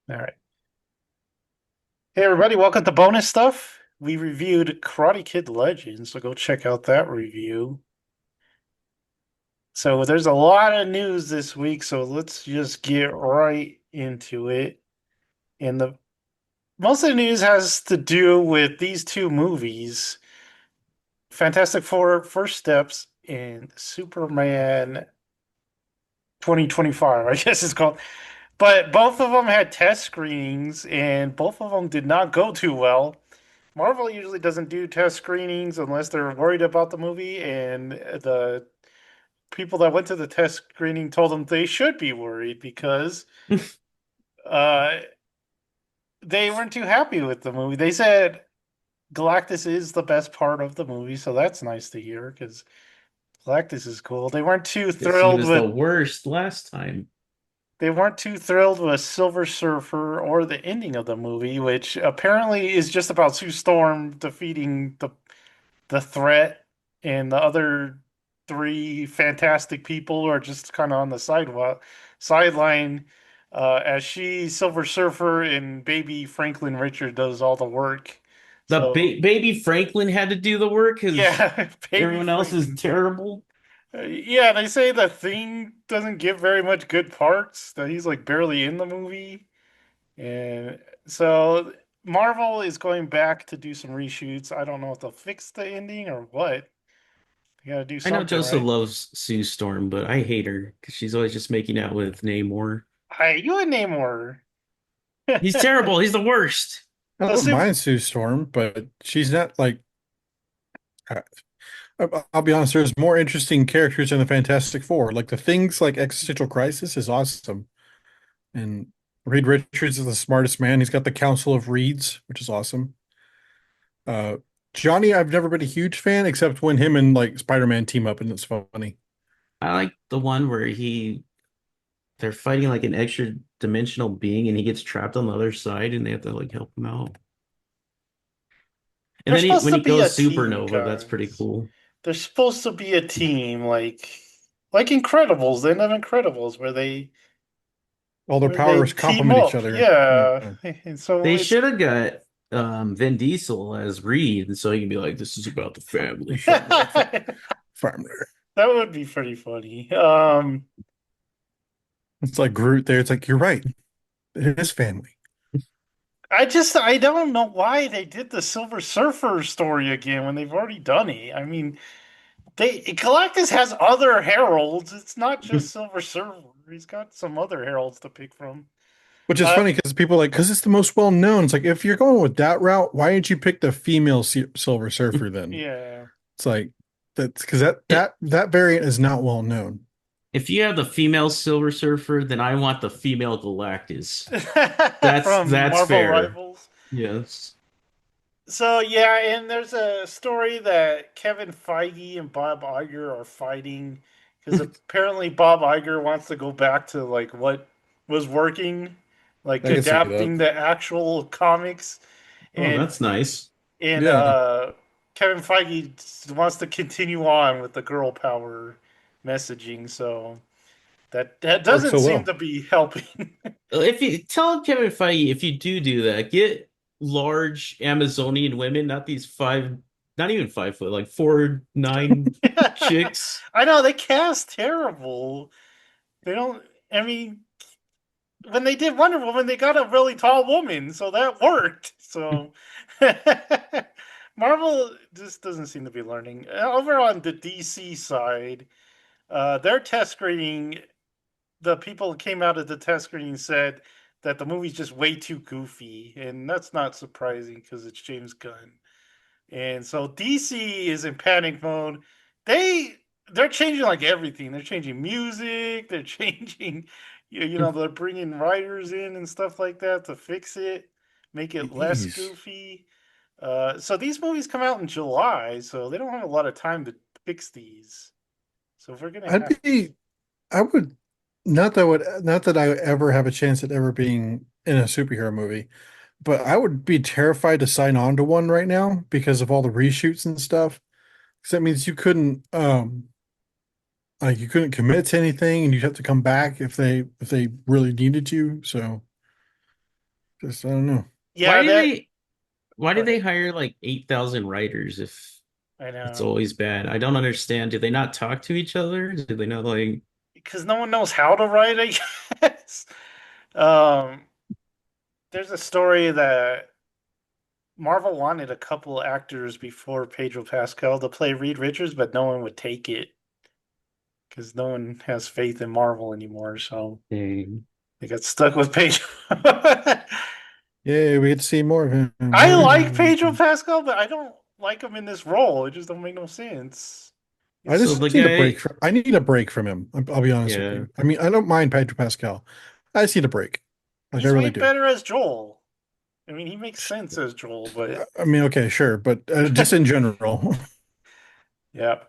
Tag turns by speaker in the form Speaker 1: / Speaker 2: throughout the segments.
Speaker 1: All right. Hey, everybody, welcome to Bonus Stuff. We reviewed Karate Kid Legends, so go check out that review. So there's a lot of news this week, so let's just get right into it. And the most of the news has to do with these two movies, Fantastic Four First Steps and Superman 2025, I guess it's called. But both of them had test screenings, and both of them did not go too well. Marvel usually doesn't do test screenings unless they're worried about the movie, and the people that went to the test screening told them they should be worried because uh, they weren't too happy with the movie. They said Galactus is the best part of the movie, so that's nice to hear because Galactus is cool.
Speaker 2: Because he was the worst last time.
Speaker 1: They weren't too thrilled with Silver Surfer or the ending of the movie, which apparently is just about Sue Storm defeating the threat, and the other three fantastic people are just kind of on the sideline, as Silver Surfer, and baby Franklin Richard does all the work.
Speaker 2: The
Speaker 1: So
Speaker 2: baby Franklin had to do the work because
Speaker 1: yeah, baby
Speaker 2: everyone else is
Speaker 1: Franklin.
Speaker 2: terrible.
Speaker 1: Yeah, they say the Thing doesn't give very much good parts. That he's like barely in the movie, and so Marvel is going back to do some reshoots. I don't know if they'll fix the ending or what. You gotta do
Speaker 2: I know
Speaker 1: something,
Speaker 2: Joseph
Speaker 1: right?
Speaker 2: loves Sue Storm, but I hate her because she's always just making out with Namor.
Speaker 1: Hey, you a Namor.
Speaker 2: He's terrible. He's the worst.
Speaker 3: I
Speaker 1: The
Speaker 3: don't
Speaker 1: super.
Speaker 3: mind Sue Storm, but she's not like. I- I'll be honest. There's more interesting characters in the Fantastic Four. Like the things like Existential Crisis is awesome, and Reed Richards is the smartest man. He's got the Council of Reeds, which is awesome. Uh, Johnny, I've never been a huge fan except when him and like Spider-Man team up, and it's funny.
Speaker 2: I like the one where they're fighting like an extra dimensional being and he gets trapped on the other side and they have to like help him out. And
Speaker 1: They're
Speaker 2: then
Speaker 1: supposed
Speaker 2: when
Speaker 1: to
Speaker 2: he
Speaker 1: be a
Speaker 2: goes
Speaker 1: team,
Speaker 2: supernova, that's pretty
Speaker 1: guys.
Speaker 2: cool.
Speaker 1: They're supposed to be a team, like Incredibles. They have Incredibles
Speaker 3: All their
Speaker 1: where they
Speaker 3: powers
Speaker 1: team
Speaker 3: complement each
Speaker 1: up.
Speaker 3: other. Yeah.
Speaker 1: Yeah, and so
Speaker 2: They
Speaker 1: it's
Speaker 2: should have got Vin Diesel as Reed, and so he can be like, "This is about the family."
Speaker 1: that
Speaker 3: Farmer.
Speaker 1: would be pretty funny.
Speaker 3: It's like Groot there. It's like you're right. It is family.
Speaker 1: I don't know why they did the Silver Surfer story again when they've already done it. I mean, they Galactus has other heralds. It's not just Silver Surfer. He's got some other heralds to pick from.
Speaker 3: Which is
Speaker 1: Uh,
Speaker 3: funny because people are like, because it's the most well known. It's like, if you're going with that route, why didn't you pick the female Silver Surfer then?
Speaker 1: yeah.
Speaker 3: It's like, that's because that,
Speaker 2: It,
Speaker 3: that, that variant is not well known.
Speaker 2: if you have the female Silver Surfer, then I want the female Galactus. That's
Speaker 1: From
Speaker 2: that's
Speaker 1: Marvel
Speaker 2: fair.
Speaker 1: Rivals.
Speaker 2: Yes.
Speaker 1: So yeah, and there's a story that Kevin Feige and Bob Iger are fighting because apparently Bob Iger wants to go back to like what was working, like
Speaker 3: I can see that.
Speaker 1: adapting the actual comics,
Speaker 2: Oh,
Speaker 1: and
Speaker 2: that's nice.
Speaker 1: and
Speaker 3: Yeah.
Speaker 1: Kevin Feige wants to continue on with the girl power messaging. So that
Speaker 3: Works
Speaker 1: doesn't
Speaker 3: so
Speaker 1: seem
Speaker 3: well.
Speaker 1: to be helping.
Speaker 2: If you tell Kevin Feige, if you do that, get large Amazonian women, not these five, not even 5 foot, like 4'9" chicks.
Speaker 1: I know they cast terrible. They don't. I mean, when they did Wonder Woman, they got a really tall woman, so that worked. So Marvel just doesn't seem to be learning. Over on the DC side, their test screening, the people who came out of the test screening said that the movie's just way too goofy, and that's not surprising because it's James Gunn. And so DC is in panic mode. They they're changing like everything. They're changing music. They're changing, they're bringing writers in and stuff like that to fix it, make it less
Speaker 3: Jeez.
Speaker 1: goofy. So these movies come out in July, so they don't have a lot of time to fix these. So if we're gonna
Speaker 3: I'd
Speaker 1: have,
Speaker 3: be, I would, not that I would ever have a chance at ever being in a superhero movie, but I would be terrified to sign on to one right now because of all the reshoots and stuff. Because that means you couldn't commit to anything and you'd have to come back if they really needed you. So Just I don't know.
Speaker 2: Why
Speaker 1: Yeah,
Speaker 2: do
Speaker 1: that.
Speaker 2: they why
Speaker 1: Go
Speaker 2: do they
Speaker 1: ahead.
Speaker 2: hire like 8,000 writers if
Speaker 1: I
Speaker 2: it's
Speaker 1: know
Speaker 2: always bad? I don't understand. Do they not talk to each other? Do they not like
Speaker 1: because no one knows how to write. I guess. Um, there's a story that Marvel wanted a couple actors before Pedro Pascal to play Reed Richards, but no one would take it because no one has faith in Marvel anymore. So
Speaker 2: dang.
Speaker 1: they got stuck with Pedro.
Speaker 3: Yay, we get to see more of him.
Speaker 1: I like
Speaker 3: Woo.
Speaker 1: Pedro Pascal, but I don't like him in this role. It just don't make no sense.
Speaker 3: I
Speaker 2: So
Speaker 1: It's
Speaker 2: the
Speaker 3: just need a break
Speaker 2: guy,
Speaker 3: from. I need a break from him. I'll be honest with
Speaker 2: yeah.
Speaker 3: you. I mean, I don't mind Pedro Pascal. I just need a break. Like I
Speaker 1: he's way
Speaker 3: really do.
Speaker 1: better as Joel. I mean, he makes sense as Joel, but
Speaker 3: I mean, okay, sure, but just in general.
Speaker 1: yeah.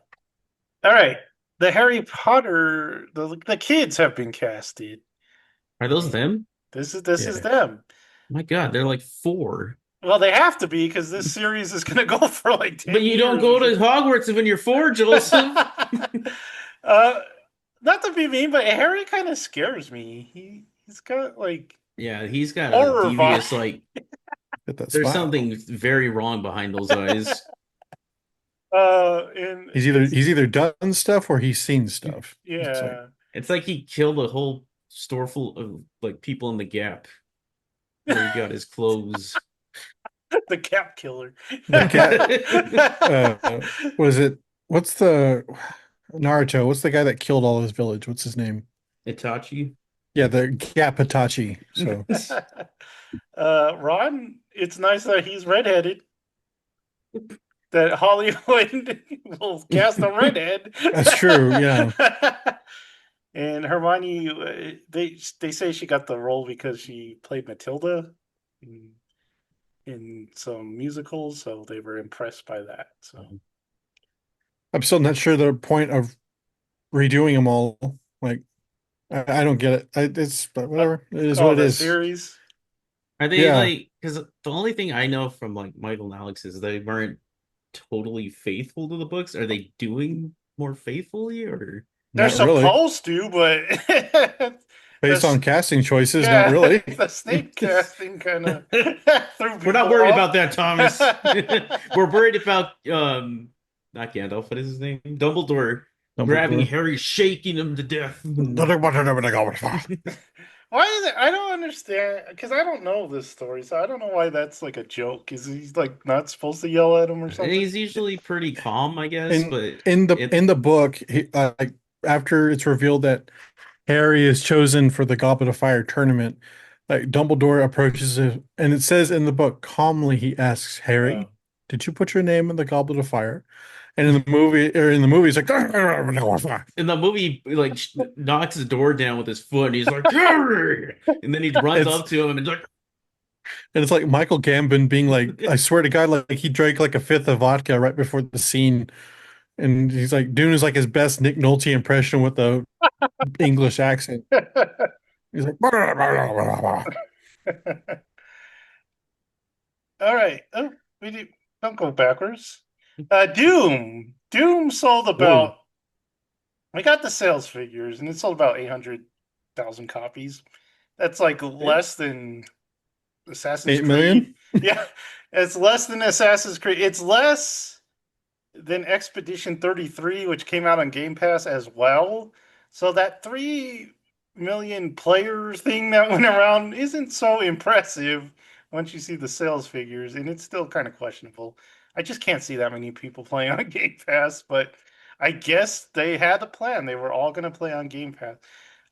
Speaker 1: All right. The Harry Potter, the kids have been casted.
Speaker 2: Are those
Speaker 1: And
Speaker 2: them?
Speaker 1: this is
Speaker 3: Yeah.
Speaker 1: them.
Speaker 2: My God, they're like four.
Speaker 1: Well, they have to be because this series is going to go for like
Speaker 2: But
Speaker 1: 10
Speaker 2: you don't
Speaker 1: years or
Speaker 2: go to
Speaker 1: something.
Speaker 2: Hogwarts when you're four, Joseph.
Speaker 1: uh, not to be mean, but Harry kind of scares me. He's got like
Speaker 2: Yeah, he's got a
Speaker 1: horror vibe.
Speaker 2: devious, like,
Speaker 3: Get that
Speaker 2: there's
Speaker 3: smile.
Speaker 2: something very wrong behind those eyes.
Speaker 1: And
Speaker 3: He's either done stuff or he's seen stuff. It's like
Speaker 1: yeah,
Speaker 2: It's like he killed a whole store full of like people in the Gap where he got his clothes.
Speaker 1: the Cap Killer.
Speaker 3: the cat. Uh, was it? What's the Naruto? What's the guy that killed all his village? What's his name?
Speaker 2: Itachi.
Speaker 3: Yeah, the Gap Hitachi. So
Speaker 1: Ron, it's nice that he's redheaded. That Hollywood will cast a redhead.
Speaker 3: that's true. Yeah,
Speaker 1: And Hermione, they say she got the role because she played Matilda in, in some musicals, so they were impressed by that. So
Speaker 3: I'm still not sure the point of redoing them all. Like I don't get it. It's but
Speaker 1: uh,
Speaker 3: whatever. It is what
Speaker 1: oh,
Speaker 3: it
Speaker 1: the
Speaker 3: is.
Speaker 1: series.
Speaker 2: Are they
Speaker 3: Yeah,
Speaker 2: like, because the only thing I know from like Michael and Alex is they weren't totally faithful to the books. Are they doing more faithfully or
Speaker 1: They're
Speaker 3: not really.
Speaker 1: supposed to, but
Speaker 3: Based
Speaker 1: the
Speaker 3: on casting choices, not
Speaker 1: yeah,
Speaker 3: really.
Speaker 1: the Snape casting kind of threw
Speaker 2: We're not
Speaker 1: people
Speaker 2: worried
Speaker 1: off.
Speaker 2: about that, Thomas. We're worried about not Gandalf, what is his name? Dumbledore grabbing
Speaker 3: Dumbledore.
Speaker 2: Harry, shaking him to death.
Speaker 1: Why is it? I don't understand because I don't know this story, so I don't know why that's like a joke. Is he like not supposed to yell at him or something?
Speaker 2: He's usually pretty calm, I guess,
Speaker 3: In
Speaker 2: but it
Speaker 3: in the book, like after it's revealed that Harry is chosen for the Goblet of Fire tournament, like Dumbledore approaches him, and it says in the book, calmly he asks
Speaker 1: Oh.
Speaker 3: Harry, "Did you put your name in the Goblet of Fire?" And in the movie, he's like,
Speaker 2: in the movie like knocks the door down with his foot and he's like "Harry!" And then he runs
Speaker 3: it's
Speaker 2: up to him and like
Speaker 3: and it's like Michael Gambon being like, I swear to God, like he drank like a fifth of vodka right before the scene, and he's like doing his like his best Nick Nolte impression with the English accent. He's like,
Speaker 1: All right. Oh, don't go backwards. Doom. Doom sold
Speaker 2: whoa.
Speaker 1: about. I got the sales figures, and it sold about 800,000 copies. That's like
Speaker 2: Eh?
Speaker 1: less than Assassin's
Speaker 3: 8 million.
Speaker 1: Creed. Yeah, it's less than Assassin's Creed. It's less than Expedition 33, which came out on Game Pass as well. So that 3 million players thing that went around isn't so impressive once you see the sales figures, and it's still kind of questionable. I just can't see that many people playing on Game Pass, but I guess they had a plan. They were all going to play on Game Pass.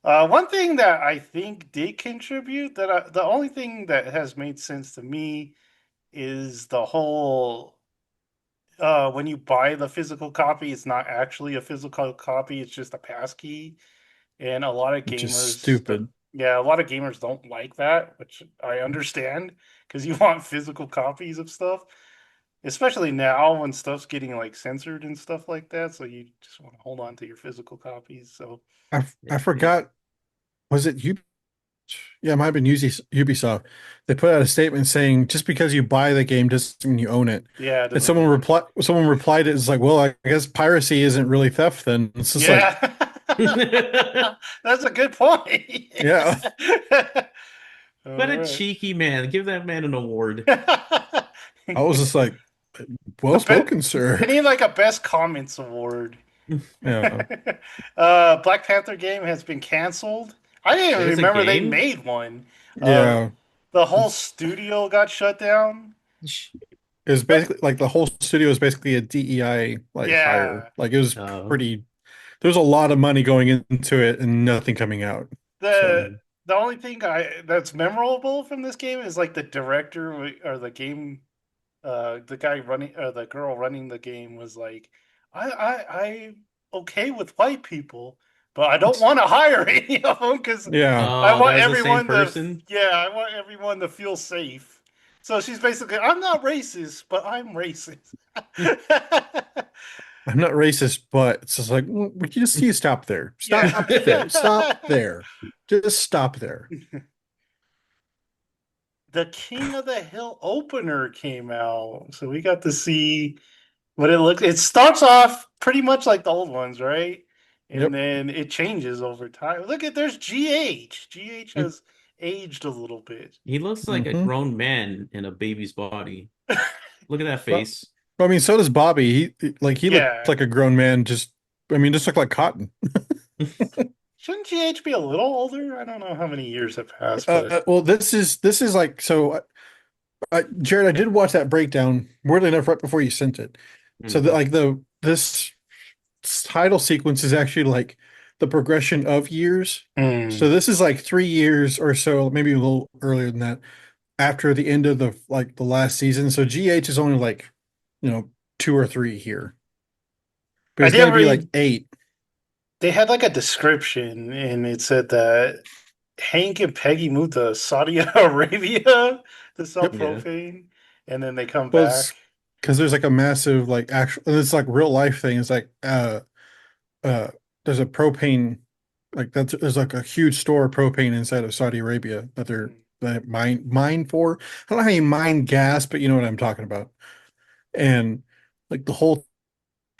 Speaker 1: One thing that I think did contribute, the only thing that has made sense to me is the whole when you buy the physical copy, it's not actually a physical copy, it's just a passkey. And a lot of
Speaker 3: Which is
Speaker 1: gamers,
Speaker 3: stupid.
Speaker 1: yeah, a lot of gamers don't like that, which I understand because you want physical copies of stuff, especially now when stuff's getting like censored and stuff like that. So you just want to hold on to your physical copies. So,
Speaker 3: I forgot. Was it you? Yeah, it might have been Ubisoft. They put out a statement saying just because you buy the game doesn't mean you own it.
Speaker 1: yeah, it
Speaker 3: And
Speaker 1: doesn't mean.
Speaker 3: someone replied it's like, well, I guess piracy isn't really theft then. It's just like,
Speaker 1: Yeah. That's a good point.
Speaker 3: yeah.
Speaker 2: What
Speaker 1: All
Speaker 2: a
Speaker 1: right.
Speaker 2: cheeky man. Give that man an award.
Speaker 3: I was just like,
Speaker 1: The
Speaker 3: well spoken, sir.
Speaker 1: they need like a best comments award.
Speaker 3: Yeah.
Speaker 1: Black Panther game has been canceled. I didn't even
Speaker 2: There's a
Speaker 1: remember they
Speaker 2: game?
Speaker 1: made one. Uh,
Speaker 3: Yeah.
Speaker 1: the whole
Speaker 3: It's
Speaker 1: studio got shut down.
Speaker 2: Sh-
Speaker 3: it was basically like the whole studio is basically a DEI like hire.
Speaker 1: Yeah.
Speaker 3: Like it was
Speaker 2: Oh.
Speaker 3: pretty there's a lot of money going into it and nothing coming out. So
Speaker 1: The the only thing that's memorable from this game is like the director or the game the guy running or the girl running the game was like, I okay with white people, but I don't want to hire any of them because
Speaker 3: yeah.
Speaker 1: I
Speaker 2: Oh, that
Speaker 1: want
Speaker 2: was the same
Speaker 1: everyone to
Speaker 2: person?
Speaker 1: yeah, I want everyone to feel safe. So she's basically, I'm not racist, but I'm racist.
Speaker 3: I'm not racist, but it's just like we can just see you stop there. Stop there. Stop
Speaker 1: Yeah.
Speaker 3: there. Just stop there.
Speaker 1: The King of the Hill opener came out, so we got to see what it looks. It starts off pretty much like the old ones, right? And
Speaker 3: Yep.
Speaker 1: then it changes over time. Look at there's GH. GH has aged a little bit.
Speaker 2: He looks like a
Speaker 3: Hmm.
Speaker 2: grown man in a baby's body. Look at that
Speaker 3: Well,
Speaker 2: face.
Speaker 3: I mean, so does Bobby. He looked
Speaker 1: Yeah.
Speaker 3: like a grown man. Just I mean, just looked like cotton.
Speaker 1: Shouldn't GH be a little older? I don't know how many years have passed, but
Speaker 3: Well, this is like so. Jared, I did watch that breakdown. Weirdly enough, right before you sent it. So
Speaker 2: Mhm.
Speaker 3: like the this title sequence is actually like the progression of years. So
Speaker 1: mm.
Speaker 3: this is like 3 years or so, maybe a little earlier than that, after the end of the last season. So GH is only like, 2 or 3 here. But
Speaker 1: I
Speaker 3: it's
Speaker 1: did
Speaker 3: gonna be like
Speaker 1: read
Speaker 3: 8.
Speaker 1: they had like a description and it said that Hank and Peggy moved to Saudi Arabia to sell
Speaker 3: Yep.
Speaker 2: Yeah.
Speaker 1: propane and then they come
Speaker 3: Well,
Speaker 1: back.
Speaker 3: it's because there's like a massive like actual and it's like real life thing. It's like uh there's a propane there's like a huge store of propane inside of Saudi Arabia that they're
Speaker 1: Mm.
Speaker 3: that mine for. I don't know how you mine gas, but you know what I'm talking about. And like the whole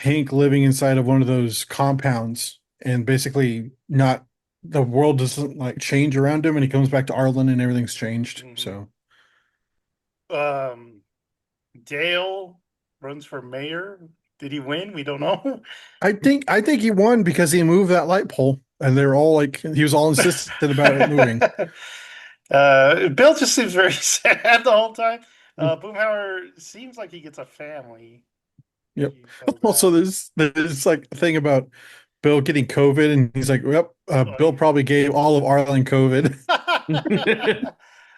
Speaker 3: Hank living inside of one of those compounds and basically not the world doesn't like change around him and he comes back to Ireland and everything's changed.
Speaker 1: Mhm.
Speaker 3: So
Speaker 1: Um, Dale runs for mayor. Did he win? We don't know.
Speaker 3: I think he won because he moved that light pole and they're all like he was all insistent about it moving.
Speaker 1: Bill just seems very sad the whole time. Boomhauer seems like he gets a family.
Speaker 3: Yep.
Speaker 1: You tell
Speaker 3: Also,
Speaker 1: that.
Speaker 3: there's like a thing about Bill getting COVID, and he's like, "Yep,
Speaker 1: Oh,
Speaker 3: Bill probably gave all of Ireland COVID."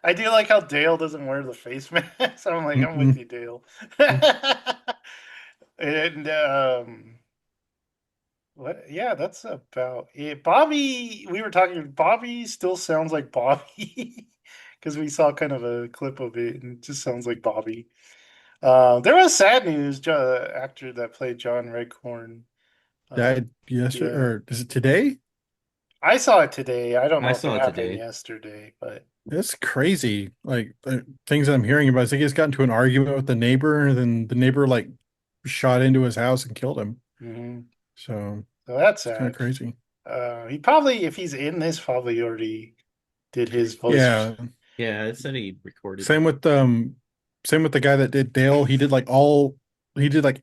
Speaker 1: I do like how Dale doesn't wear the face mask. I'm like, I'm with
Speaker 3: Mm-mm.
Speaker 1: you, Dale. And what? Yeah, that's about it. Bobby, we were talking. Bobby still sounds like Bobby because we saw kind of a clip of it, and it just sounds like Bobby. There was sad news. Actor that played John Redcorn. Uh,
Speaker 3: Died yesterday,
Speaker 1: yeah,
Speaker 3: or is it today?
Speaker 1: I saw it today. I don't
Speaker 2: I
Speaker 1: know if it
Speaker 2: saw it
Speaker 1: happened
Speaker 2: today.
Speaker 1: yesterday, but
Speaker 3: That's crazy. Like things I'm hearing about. It's like he's got into an argument with the neighbor, and then the neighbor like shot into his house and killed him.
Speaker 1: mhm.
Speaker 3: So
Speaker 1: So that's
Speaker 3: it's kind of
Speaker 1: sad.
Speaker 3: crazy.
Speaker 1: He probably, if he's in this, probably already did his voice.
Speaker 3: Yeah.
Speaker 2: Yeah, it said he recorded.
Speaker 3: Same with same with the guy that did Dale. He did like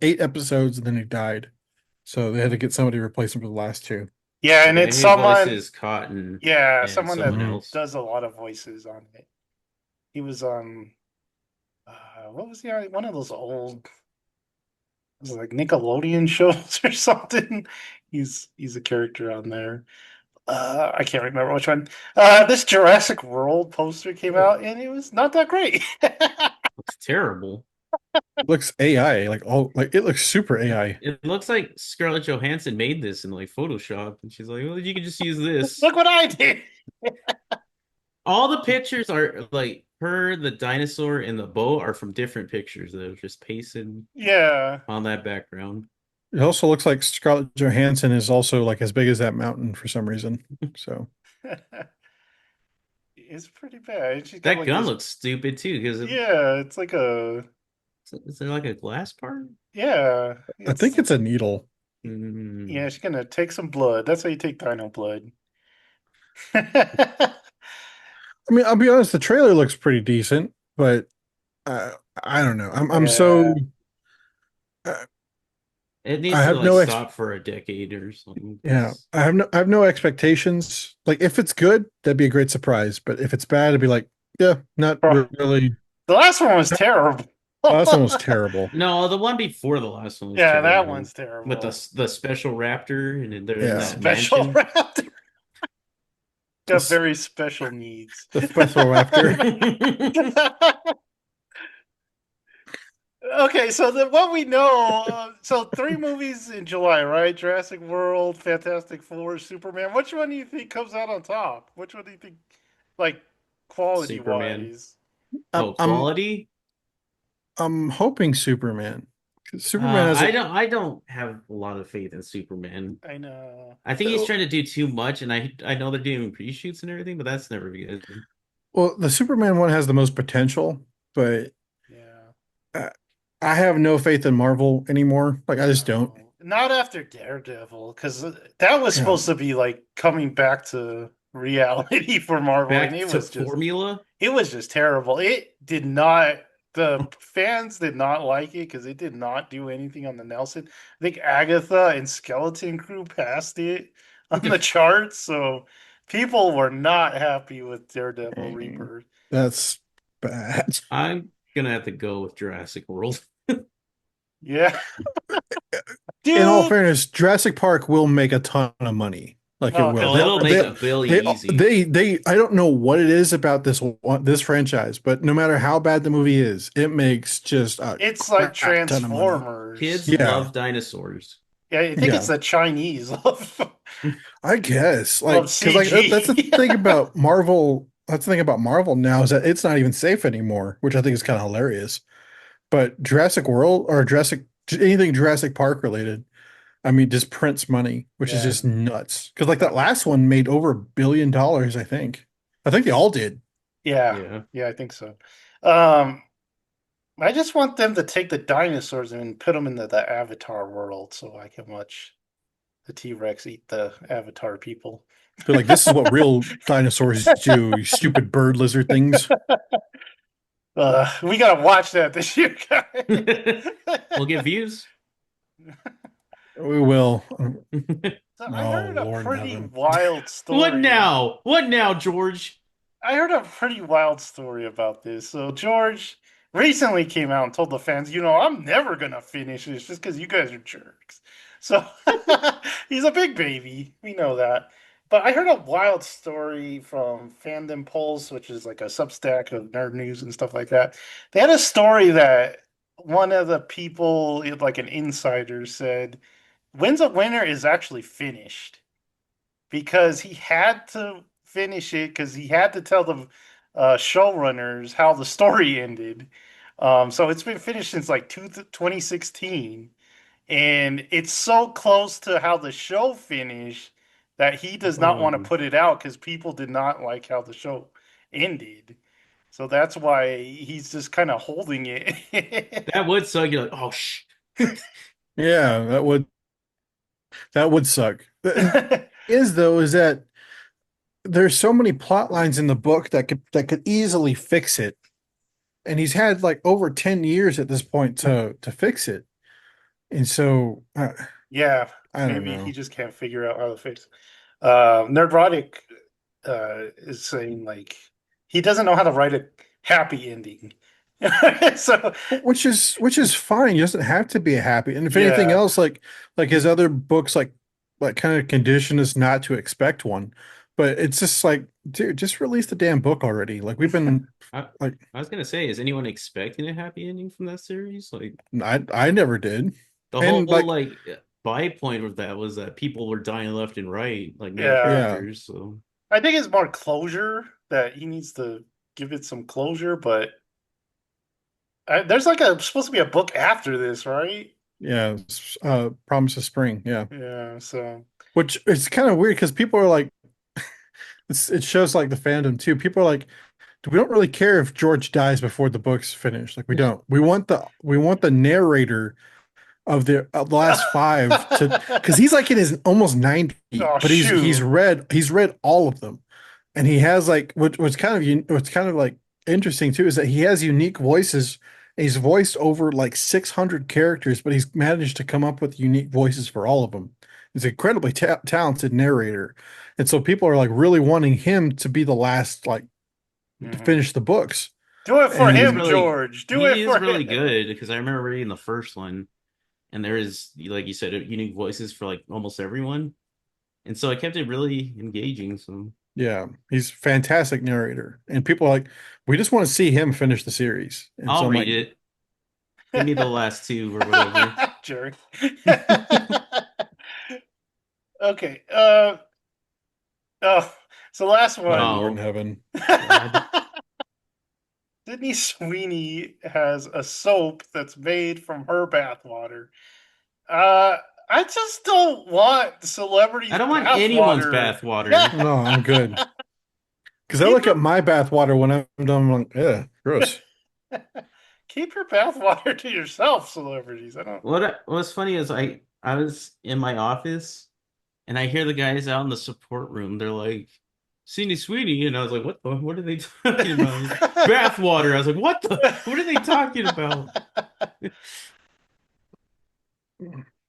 Speaker 3: 8 episodes and then he died. So they had to get somebody to replace him for the last 2.
Speaker 1: Yeah,
Speaker 2: The
Speaker 1: and
Speaker 2: guy
Speaker 1: it's
Speaker 2: who
Speaker 1: someone.
Speaker 2: voices Cotton
Speaker 1: Yeah,
Speaker 2: and
Speaker 1: someone that
Speaker 2: someone
Speaker 3: Mhm.
Speaker 2: else.
Speaker 1: does a lot of voices on it. He was on. What was he on? One of those old, was it like Nickelodeon shows or something. He's a character on there. I can't remember which one. This Jurassic World poster came out, and it was not that great.
Speaker 2: Looks terrible.
Speaker 3: Looks AI, like it looks super AI.
Speaker 2: It looks like Scarlett Johansson made this in like Photoshop, and she's like, "Well, you can just use this."
Speaker 1: Look what I did.
Speaker 2: All the pictures are like her, the dinosaur, and the boat are from different pictures that are just pasted
Speaker 1: Yeah.
Speaker 2: on that background.
Speaker 3: It also looks like Scarlett Johansson is also like as big as that mountain for some reason. So
Speaker 1: It's pretty bad. She's got
Speaker 2: That
Speaker 1: like
Speaker 2: gun
Speaker 1: this.
Speaker 2: looks stupid too, because
Speaker 1: Yeah, it's like a.
Speaker 2: is there like a glass part?
Speaker 1: Yeah,
Speaker 3: I think
Speaker 1: it's.
Speaker 3: it's a needle.
Speaker 2: Hmm.
Speaker 1: Yeah, she's gonna take some blood. That's how you take dino blood.
Speaker 3: I mean, I'll be honest, the trailer looks pretty decent, but I don't know. I'm so
Speaker 1: Yeah.
Speaker 3: uh,
Speaker 2: It
Speaker 3: I
Speaker 2: needs to
Speaker 3: have
Speaker 2: like
Speaker 3: no ex
Speaker 2: stop for a decade or something.
Speaker 3: yeah,
Speaker 2: 'Cause
Speaker 3: I have no expectations. Like if it's good, that'd be a great surprise. But if it's bad, it'd be like, yeah, not
Speaker 1: Bro,
Speaker 3: really.
Speaker 1: the last one was terrible.
Speaker 3: Last one was terrible.
Speaker 2: no, the one before the last one was
Speaker 1: Yeah, that
Speaker 2: terrible
Speaker 1: one's
Speaker 2: with
Speaker 1: terrible.
Speaker 2: the special raptor and they're in
Speaker 3: Yeah,
Speaker 2: that
Speaker 1: Special
Speaker 2: mansion.
Speaker 1: round. Got
Speaker 3: the,
Speaker 1: very special needs.
Speaker 3: the special after.
Speaker 1: Okay, so what we know, so three movies in July, right? Jurassic World, Fantastic Four, Superman. Which one do you think comes out on top? Which one do you think, like, quality
Speaker 2: Superman.
Speaker 1: wise?
Speaker 3: I'm
Speaker 2: Oh,
Speaker 3: I'm
Speaker 2: quality?
Speaker 3: I'm hoping Superman. 'Cause Superman has a
Speaker 2: I don't have a lot of faith in Superman.
Speaker 1: I know.
Speaker 2: I think he's trying to do too much, and I know they're doing pre-shoots and everything, but that's never good.
Speaker 3: well, the Superman one has the most potential, but
Speaker 1: Yeah.
Speaker 3: uh, I have no faith in Marvel anymore. Like I just don't.
Speaker 1: No. Not after Daredevil, because that was
Speaker 3: Yeah.
Speaker 1: supposed to be like coming back to reality for Marvel, and
Speaker 2: Back to formula.
Speaker 1: it was just terrible. It did not. The fans did not like it because it did not do anything on the Nelson. I think Agatha and Skeleton Crew passed it on the charts, so people were not happy with Daredevil
Speaker 3: Mm,
Speaker 1: Reaper.
Speaker 3: that's bad.
Speaker 2: I'm gonna have to go with Jurassic World.
Speaker 1: Yeah,
Speaker 3: In all
Speaker 1: dude.
Speaker 3: fairness, Jurassic Park will make a ton of money. Like it
Speaker 1: Oh,
Speaker 3: will.
Speaker 2: Oh, it'll make
Speaker 3: They,
Speaker 2: a billion
Speaker 3: they,
Speaker 2: easy.
Speaker 3: I don't know what it is about this franchise, but no matter how bad the movie is, it makes just a
Speaker 1: it's like
Speaker 3: crap ton of money.
Speaker 1: Transformers.
Speaker 2: Kids
Speaker 3: Yeah,
Speaker 2: love dinosaurs.
Speaker 1: Yeah, I think it's
Speaker 3: yeah.
Speaker 1: the Chinese
Speaker 3: I guess
Speaker 1: love
Speaker 3: because that's the
Speaker 1: CG.
Speaker 3: thing about Marvel. That's the thing about Marvel now is that it's not even safe anymore, which I think is kind of hilarious. But Jurassic World or Jurassic anything Jurassic Park related, I mean, just prints money, which is
Speaker 1: Yeah,
Speaker 3: just nuts. Because like that last one made over $1 billion, I think. I think they all did.
Speaker 1: yeah,
Speaker 2: Yeah.
Speaker 1: yeah. I think so. Um, I just want them to take the dinosaurs and put them into the Avatar world, so I can watch the T Rex eat the Avatar people.
Speaker 3: They're like, this is what real dinosaurs do, you stupid bird lizard things.
Speaker 1: We gotta watch that this year, guys.
Speaker 2: We'll get views.
Speaker 3: We will.
Speaker 1: So I
Speaker 3: Oh,
Speaker 1: heard a
Speaker 3: Lord in
Speaker 1: pretty
Speaker 3: heaven.
Speaker 1: wild
Speaker 2: What
Speaker 1: story.
Speaker 2: now? What now, George?
Speaker 1: I heard a pretty wild story about this. So George recently came out and told the fans, I'm never gonna finish this just because you guys are jerks. So he's a big baby. We know that. But I heard a wild story from Fandom Pulse, which is like a substack of nerd news and stuff like that. They had a story that one of the people, like an insider, said, Winds of Winter is actually finished because he had to finish it because he had to tell the showrunners how the story ended. So it's been finished since like 2016, and it's so close to how the show finished that he does not want to
Speaker 2: Oh,
Speaker 1: put it out because people did not like how the show ended. So that's why he's just kind of holding it.
Speaker 2: that would suck. You're like, oh,
Speaker 3: Yeah, that would suck. And is though is that there's so many plot lines in the book that could easily fix it. And he's had like over 10 years at this point to fix it. And so
Speaker 1: Yeah,
Speaker 3: I don't
Speaker 1: maybe he
Speaker 3: know.
Speaker 1: just can't figure out how to fix it. Nerdrotic is saying like he doesn't know how to write a happy ending. So
Speaker 3: Which is fine. He doesn't have to be happy. And if anything
Speaker 1: yeah,
Speaker 3: else, like his other books, like kind of condition us not to expect one. But it's just like, dude, just release the damn book already. Like we've been
Speaker 2: I,
Speaker 3: like
Speaker 2: I was gonna say, is anyone expecting a happy ending from that series? Like
Speaker 3: I never did.
Speaker 2: the whole
Speaker 3: And like
Speaker 2: like bypoint of that was that people were dying left and right, like main
Speaker 1: yeah.
Speaker 3: yeah,
Speaker 2: characters. So
Speaker 1: I think it's more closure that he needs to give it some closure. But there's like a supposed to be a book after this, right?
Speaker 3: yeah, Promise of Spring, yeah.
Speaker 1: Yeah. So
Speaker 3: Which it's kind of weird because people are like it shows like the fandom too. People are like, we don't really care if George dies before the book's finished. Like we don't. We want the narrator of the last five to because he's like in his almost 90,
Speaker 1: oh
Speaker 3: but he's
Speaker 1: shoot.
Speaker 3: read all of them. and he has like what's kind of like interesting too is that he has unique voices. He's voiced over like 600 characters, but he's managed to come up with unique voices for all of them. He's an incredibly talented narrator, and so people are like really wanting him to be the last, like, to
Speaker 1: Mhm.
Speaker 3: finish the books.
Speaker 1: Do it for
Speaker 2: He is
Speaker 3: And
Speaker 1: him,
Speaker 2: really
Speaker 1: George. Do it
Speaker 2: he is
Speaker 1: for
Speaker 2: really
Speaker 1: him.
Speaker 2: good because I remember reading the first one, and there is, like you said, unique voices for like almost everyone, and so it kept it really engaging. So
Speaker 3: yeah, he's a fantastic narrator, and people are like, we just want to see him finish the series. And so
Speaker 2: I'll
Speaker 3: I'm
Speaker 2: read
Speaker 3: like,
Speaker 2: it. Give me the last two or whatever.
Speaker 1: Jerry. Okay. Oh, so last
Speaker 3: oh
Speaker 1: one.
Speaker 3: Lord in
Speaker 2: Oh
Speaker 3: heaven.
Speaker 2: God.
Speaker 1: Sydney Sweeney has a soap that's made from her bathwater. Uh, I just don't want
Speaker 2: I
Speaker 1: celebrities'
Speaker 2: don't want anyone's
Speaker 1: bathwater.
Speaker 2: bathwater.
Speaker 3: No, I'm good. Because I
Speaker 1: keep
Speaker 3: look
Speaker 1: your
Speaker 3: at my bathwater when I'm done, I'm like, yeah, gross.
Speaker 1: keep your bathwater to yourself, celebrities. I don't.
Speaker 2: What's funny is I was in my office and I hear the guys out in the support room. They're like, "Sydney Sweeney," and I was like, What are they talking about?" Bathwater. I was like, What are they talking about?"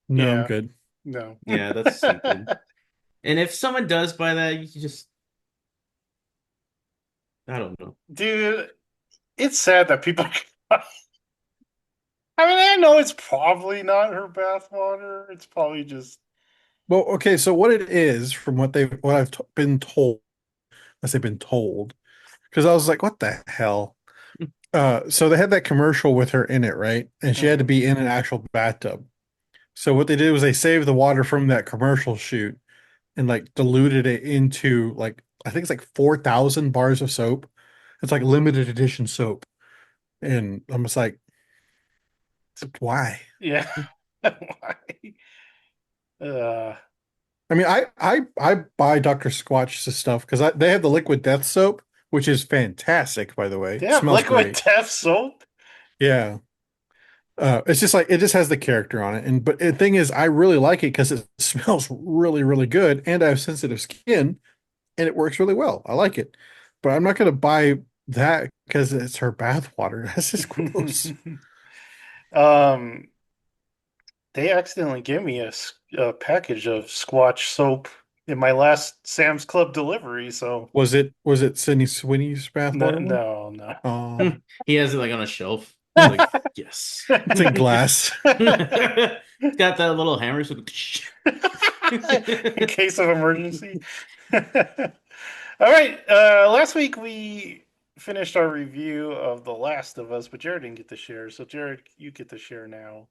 Speaker 3: No, I'm
Speaker 1: Yeah,
Speaker 3: good.
Speaker 1: no,
Speaker 2: Yeah, that's stupid. And if someone does buy that, you just I don't know.
Speaker 1: dude. It's sad that people. I mean, I know it's probably not her bathwater. It's probably just
Speaker 3: Well, okay, so what it is, from what I've been told, I say been told, because I was like, what the hell? So they had that commercial with her in it, right? And she had to
Speaker 1: mhm.
Speaker 3: be in an actual bathtub. So what they did was they saved the water from that commercial shoot and like diluted it into, like, I think it's like 4,000 bars of soap. It's like limited edition soap. And I'm just like, why?
Speaker 1: Yeah. Why? Uh,
Speaker 3: I mean, I buy Dr. Squatch's stuff because they have the liquid death soap, which is fantastic, by the way.
Speaker 1: they have
Speaker 3: Smells
Speaker 1: liquid
Speaker 3: great.
Speaker 1: death soap.
Speaker 3: Yeah. It's just like it just has the character on it. And but the thing is, I really like it because it smells really, really good, and I have sensitive skin, and it works really well. I like it. But I'm not gonna buy that because it's her bath water. That's just gross.
Speaker 1: um, they accidentally gave me a package of Squatch soap in my last Sam's Club delivery. So
Speaker 3: Was it Sydney Sweeney's bath
Speaker 1: no,
Speaker 3: water one?
Speaker 1: no, no.
Speaker 3: Oh,
Speaker 2: He has it like on a shelf. He's like, yes.
Speaker 3: it's in glass.
Speaker 2: It's got that little hammer. So
Speaker 1: In case of emergency. All right. Last week we finished our review of The Last of Us, but Jared didn't get to share. So Jared, you get to share now.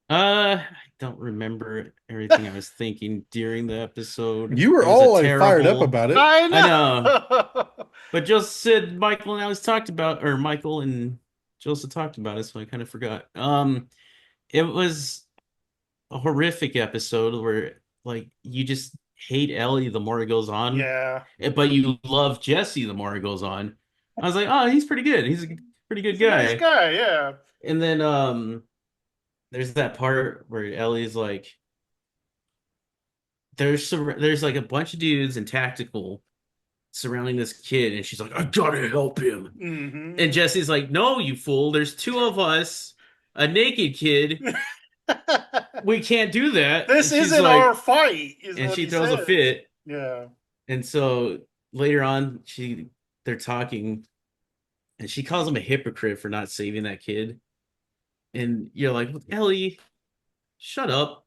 Speaker 2: I don't remember everything I was thinking during the episode.
Speaker 3: You were
Speaker 2: It was a
Speaker 3: all like fired up
Speaker 2: terrible.
Speaker 3: about it.
Speaker 1: I
Speaker 2: I know,
Speaker 1: know.
Speaker 2: but Joseph said Michael and I was talked about, or Michael and Joseph talked about it, so I kind of forgot. It was a horrific episode where like you just hate Ellie the more it goes on,
Speaker 1: Yeah,
Speaker 2: but you love Jesse the more it goes on. I was like, oh, he's pretty good. He's a pretty good
Speaker 1: he's a nice
Speaker 2: guy.
Speaker 1: guy. Yeah.
Speaker 2: And then there's that part where Ellie's like, there's like a bunch of dudes in tactical surrounding this kid, and she's like, I gotta help him.
Speaker 1: Hmm.
Speaker 2: And Jesse's like, no, you fool. There's two of us, a naked kid. We can't do that.
Speaker 1: This
Speaker 2: And she's
Speaker 1: isn't
Speaker 2: like,
Speaker 1: our fight, is
Speaker 2: and
Speaker 1: what
Speaker 2: she
Speaker 1: he
Speaker 2: throws a
Speaker 1: says.
Speaker 2: fit.
Speaker 1: Yeah.
Speaker 2: And so later on, they're talking, and she calls him a hypocrite for not saving that kid. And you're like, Ellie, shut up,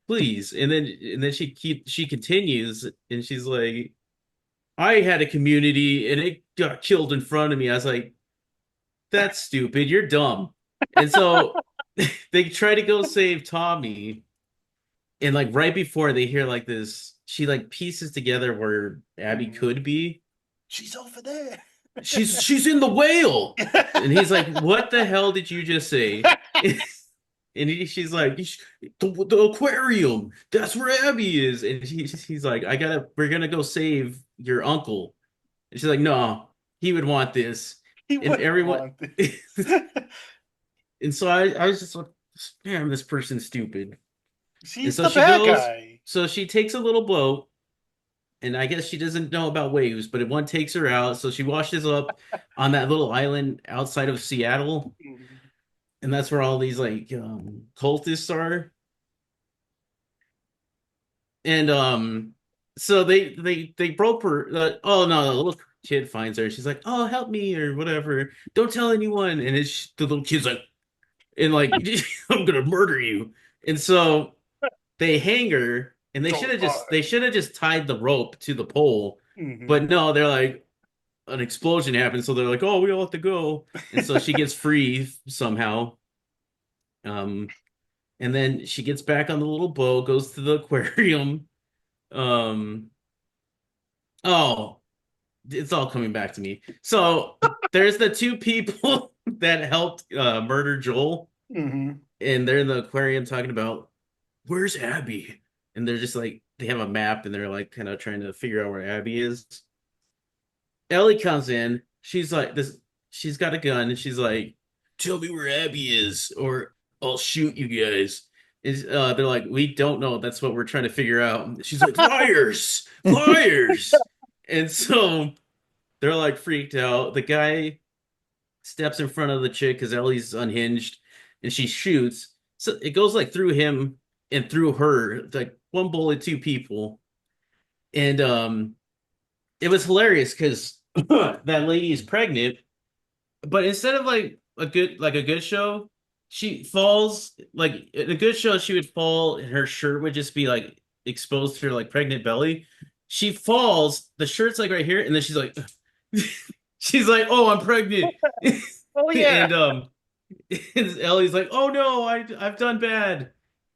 Speaker 2: please. And then she continues, and she's like, I had a community, and it got killed in front of me. I was like, that's stupid. You're dumb. And so they try to go save Tommy, and like right before they hear like this, she like pieces together where Abby could be.
Speaker 1: She's over there.
Speaker 2: She's in the whale. And he's like, what the hell did you just say? And she's like, the aquarium. That's where Abby is. And he's like, we're gonna go save your uncle. And she's like, no, he would want this.
Speaker 1: He
Speaker 2: And
Speaker 1: wouldn't
Speaker 2: everyone,
Speaker 1: want this.
Speaker 2: and so I was just like, damn, this person's stupid. And
Speaker 1: She's
Speaker 2: so
Speaker 1: the
Speaker 2: she
Speaker 1: bad
Speaker 2: goes,
Speaker 1: guy.
Speaker 2: so she takes a little boat and I guess she doesn't know about waves, but one takes her out, so she washes up on that little island outside of Seattle, and that's where all these like cultists are. And so they broke her. Oh no, the little kid finds her. She's like, "Oh, help me," or whatever. Don't tell anyone. And the little kid's like, and like, "I'm gonna murder you." And so they hang her, and
Speaker 1: Don't
Speaker 2: they should have just tied the rope to the pole,
Speaker 1: Mhm.
Speaker 2: but no, they're like, an explosion happens, so they're like, "Oh, we all have to go," and so she gets free somehow. Um, and then she gets back on the little boat, goes to the aquarium. Um, oh, it's all coming back to me. So there's the two people that helped murder Joel,
Speaker 1: Mhm.
Speaker 2: and they're in the aquarium talking about where's Abby, and they're just like they have a map, and they're like kind of trying to figure out where Abby is. Ellie comes in. She's like this. She's got a gun, and she's like, "Tell me where Abby is, or I'll shoot you guys." They're like, "We don't know. That's what we're trying to figure out." She's like, "Liars, liars!" And so they're like freaked out. The guy steps in front of the chick because Ellie's unhinged, and she shoots. So it goes like through him and through her, like one bullet, two people. And it was hilarious because that lady is pregnant, but instead of like a good show, she falls like in a good show she would fall and her shirt would just be like exposed to her like pregnant belly. She falls, the shirt's like right here, and then she's like she's like, "Oh, I'm pregnant."
Speaker 1: Oh yeah.
Speaker 2: And and Ellie's like, "Oh no, I've done bad."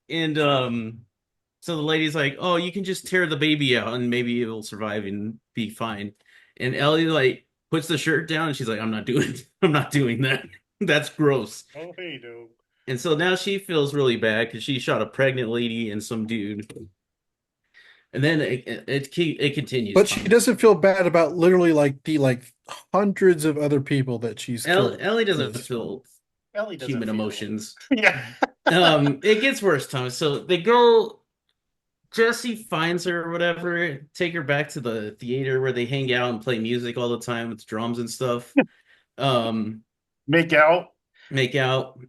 Speaker 2: And so the lady's like, "Oh, you can just tear the baby out and maybe it'll survive and be fine." And Ellie like puts the shirt down and she's like, I'm not doing that. That's gross."
Speaker 1: Oh hey no.
Speaker 2: And so now she feels really bad because she shot a pregnant lady and some dude. And then it continues
Speaker 3: But she
Speaker 2: fine.
Speaker 3: doesn't feel bad about literally like the hundreds of other people that she's killed at
Speaker 2: Ellie doesn't
Speaker 3: this point.
Speaker 2: feel
Speaker 1: Ellie doesn't
Speaker 2: human
Speaker 1: feel.
Speaker 2: emotions.
Speaker 1: Yeah.
Speaker 2: It gets worse, Tom. So they go. Jesse finds her or whatever, take her back to the theater where they hang out and play music all the time with drums and stuff. Um,
Speaker 1: Make out.
Speaker 2: Make out.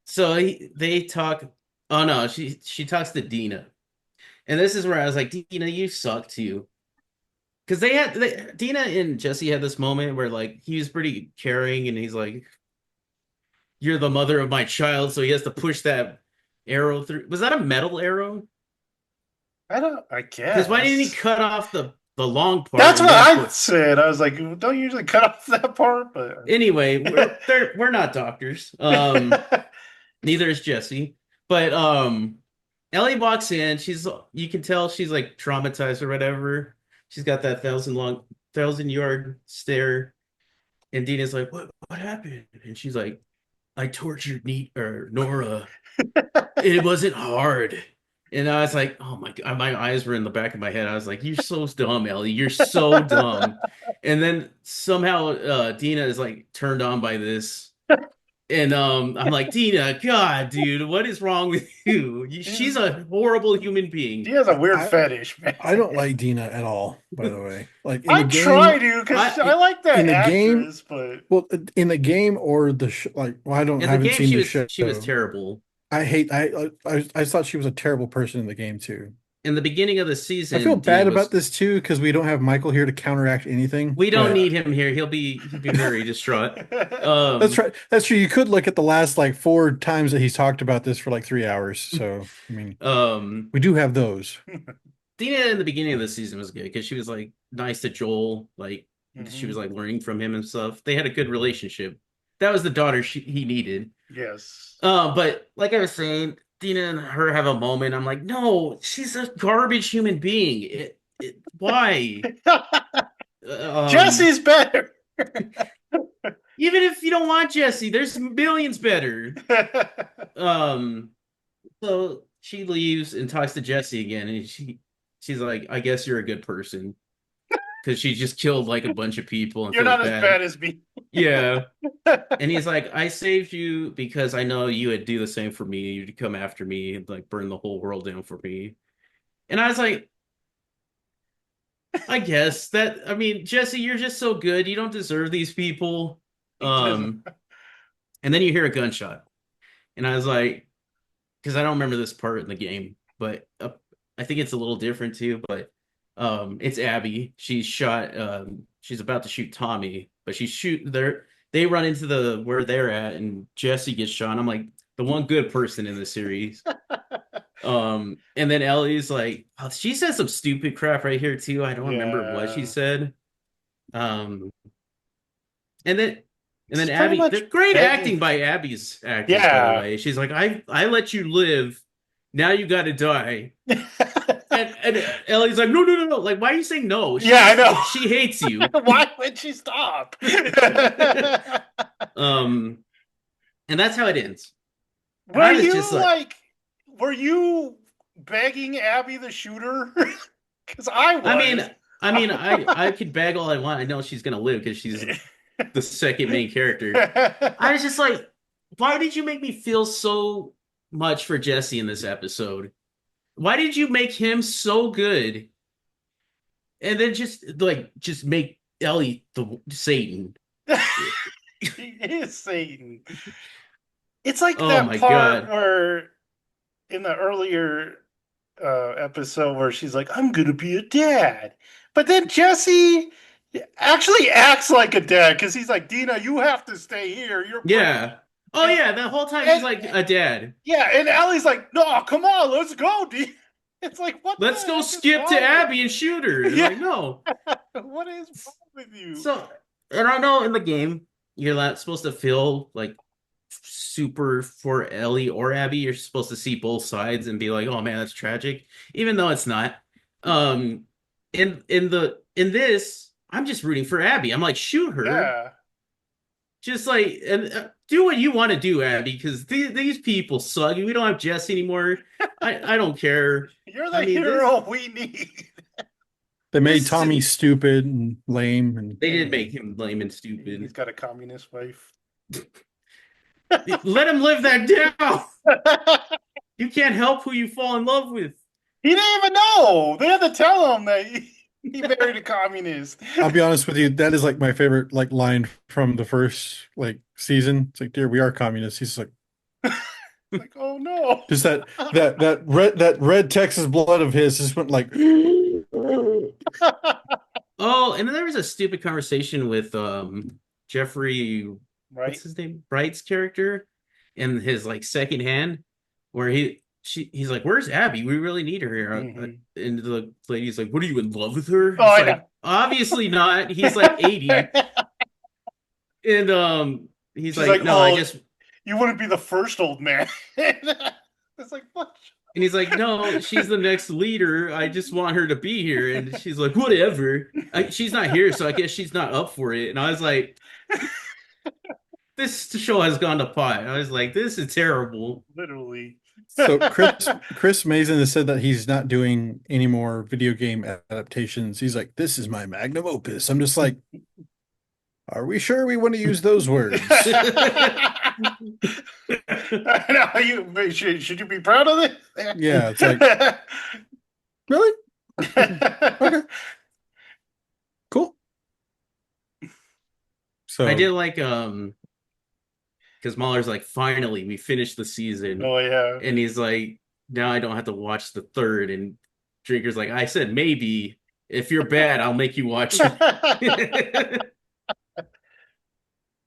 Speaker 2: So they talk. Oh no, she talks to Dina, and this is where I was like, Dina, you suck too, because Dina and Jesse had this moment where like he was pretty caring, and he's like, "You're the mother of my child," so he has to push that arrow through. Was that a metal arrow?
Speaker 1: I don't. I
Speaker 2: Because why didn't he
Speaker 1: guess.
Speaker 2: cut off the long part
Speaker 1: That's
Speaker 2: and
Speaker 1: what
Speaker 2: then
Speaker 1: I
Speaker 2: put?
Speaker 1: said. I was like, don't you usually cut off that part, but.
Speaker 2: Anyway, we're not doctors. Neither is Jesse. But Ellie walks in. You can tell she's like traumatized or whatever. She's got that thousand yard stare. And Dina's like, what happened? And she's like, I tortured Nora. It wasn't hard. And I was like, oh my God, my eyes were in the back of my head. I was like, you're so dumb, Ellie. You're so dumb. And then somehow Dina is like turned on by this. And I'm like, Dina, God, dude, what is wrong with you? She's a horrible human
Speaker 1: She
Speaker 2: being.
Speaker 1: has a weird
Speaker 3: I
Speaker 1: fetish, man.
Speaker 3: I don't like Dina at all, by the way. Like in
Speaker 1: I
Speaker 3: the
Speaker 1: try
Speaker 3: game,
Speaker 1: to because
Speaker 2: I
Speaker 1: I like
Speaker 3: in
Speaker 1: that
Speaker 3: the game,
Speaker 1: actress, but
Speaker 3: well, in the game or the like, well, I
Speaker 2: In the
Speaker 3: haven't
Speaker 2: game
Speaker 3: seen the show.
Speaker 2: she was terrible.
Speaker 3: I thought she was a terrible person in the game too.
Speaker 2: In the beginning of the
Speaker 3: I feel
Speaker 2: season, Dina
Speaker 3: bad about
Speaker 2: was.
Speaker 3: this too because we don't have Michael here to counteract anything.
Speaker 2: We don't
Speaker 3: But
Speaker 2: need him here. He'll be very distraught.
Speaker 3: that's
Speaker 2: Um,
Speaker 3: right. That's true. You could look at the last like four times that he's talked about this for like 3 hours. So I mean,
Speaker 2: um,
Speaker 3: we do have those.
Speaker 2: Dina in the beginning of the season was good because she was like nice to Joel, like she was
Speaker 1: Mhm.
Speaker 2: like learning from him and stuff. They had a good relationship. That was the daughter he needed.
Speaker 1: Yes.
Speaker 2: But like I was saying, Dina and her have a moment. I'm like, no, she's a garbage human being. Why? Um,
Speaker 1: Jesse's better.
Speaker 2: Even if you don't want Jesse, there's millions better. Um, so she leaves and talks to Jesse again, and she's like, I guess you're a good person because she just killed like a bunch of people and
Speaker 1: You're
Speaker 2: feels
Speaker 1: not as
Speaker 2: bad.
Speaker 1: bad as me.
Speaker 2: Yeah. And he's like, I saved you because I know you would do the same for me. You'd come after me and like burn the whole world down for me. And I was like, I guess that, I mean, Jesse, you're just so good. You don't deserve these people.
Speaker 1: He doesn't.
Speaker 2: Um, and then you hear a gunshot. And I was like, because I don't remember this part in the game, but I think it's a little different too. But it's Abby. She's shot. She's about to shoot Tommy, but she's shoot. They run into the where they're at, and Jesse gets shot. And I'm like the one good person in the series. And then Ellie's like, oh, she said some stupid crap right here too. I don't remember what she
Speaker 1: Yeah.
Speaker 2: said. Um, and then and
Speaker 1: It's
Speaker 2: then
Speaker 1: pretty
Speaker 2: Abby,
Speaker 1: much
Speaker 2: the great
Speaker 1: begging.
Speaker 2: acting by Abby's actress, by the
Speaker 1: Yeah.
Speaker 2: way. She's like, I let you live. Now you got to die. And Ellie's like, no. Like, why are you saying no?
Speaker 1: Yeah, I know.
Speaker 2: She hates you.
Speaker 1: Why would she stop?
Speaker 2: Um, and that's how it ends. And
Speaker 1: Were
Speaker 2: I was
Speaker 1: you
Speaker 2: just like,
Speaker 1: were you begging Abby the shooter? Because I was.
Speaker 2: I could bag all I want. I know she's gonna live because she's the second main character. I was just like, why did you make me feel so much for Jesse in this episode? Why did you make him so good? And then just make Ellie the Satan.
Speaker 1: He is Satan. It's like
Speaker 2: Oh
Speaker 1: that
Speaker 2: my
Speaker 1: part
Speaker 2: God.
Speaker 1: where in the earlier episode where she's like, "I'm gonna be a dad," but then Jesse actually acts like a dad because he's like, "Dina, you have to stay here. You're pregnant."
Speaker 2: Yeah. Oh
Speaker 1: And,
Speaker 2: yeah, the whole time he's
Speaker 1: and
Speaker 2: like a dad.
Speaker 1: yeah, and Allie's like, "No, come on, let's go, Dina." It's like, what the
Speaker 2: Let's go
Speaker 1: heck is
Speaker 2: skip to
Speaker 1: wrong with
Speaker 2: Abby and shoot her. It's
Speaker 1: you?
Speaker 2: like, no.
Speaker 1: Yeah, what is wrong with you?
Speaker 2: So, and I know in the game, you're not supposed to feel like super for Ellie or Abby. You're supposed to see both sides and be like, oh man, that's tragic. Even though it's not. Um, in this, I'm just rooting for Abby. I'm like, shoot her.
Speaker 1: Yeah,
Speaker 2: Just like, and do what you want to do, Abby, because these people suck. We don't have Jesse anymore. I don't care.
Speaker 1: you're the
Speaker 2: I mean,
Speaker 1: hero we need.
Speaker 3: They made
Speaker 2: this
Speaker 3: Tommy stupid and lame, and
Speaker 2: they did make him lame and
Speaker 1: He's
Speaker 2: stupid.
Speaker 1: got a communist wife.
Speaker 2: Let him live that down. You can't help who you fall in love with.
Speaker 1: He didn't even know. They had to tell him that he married a communist.
Speaker 3: I'll be honest with you, that is like my favorite like line from the first like season. It's like, "Dear, we are communists." He's like,
Speaker 1: Like, oh no.
Speaker 3: just that red Texas blood of his just went like.
Speaker 2: Oh, and then there was a stupid conversation with Jeffrey,
Speaker 1: Right?
Speaker 2: what's his name? Bright's character in his like second hand, where he's like, "Where's Abby? We really need her here."
Speaker 1: Mhm.
Speaker 2: And the lady's like, "What are you in love with her?"
Speaker 1: Oh,
Speaker 2: It's
Speaker 1: I know.
Speaker 2: like, obviously not. He's like 80, and he's
Speaker 1: She's
Speaker 2: like,
Speaker 1: like,
Speaker 2: "No, I
Speaker 1: oh,
Speaker 2: just."
Speaker 1: you wouldn't be the first old man. It's like, what?
Speaker 2: And he's like, no, she's the next leader. I just want her to be here. And she's like, whatever. She's not here, so I guess she's not up for it. And I was like, this show has gone to pot. I was like, this is terrible.
Speaker 1: Literally.
Speaker 3: So Chris Mazin has said that he's not doing any more video game adaptations. He's like, "This is my magnum opus." I'm just like, are we sure we want to use those words?
Speaker 1: I know, should you be proud of this?
Speaker 3: Yeah, it's like, really? Okay, cool. So
Speaker 2: I did like because Mahler's like, finally, we finished the season.
Speaker 1: Oh yeah.
Speaker 2: And he's like, now I don't have to watch the third. And Drinker's like, I said maybe. If you're bad, I'll make you watch it.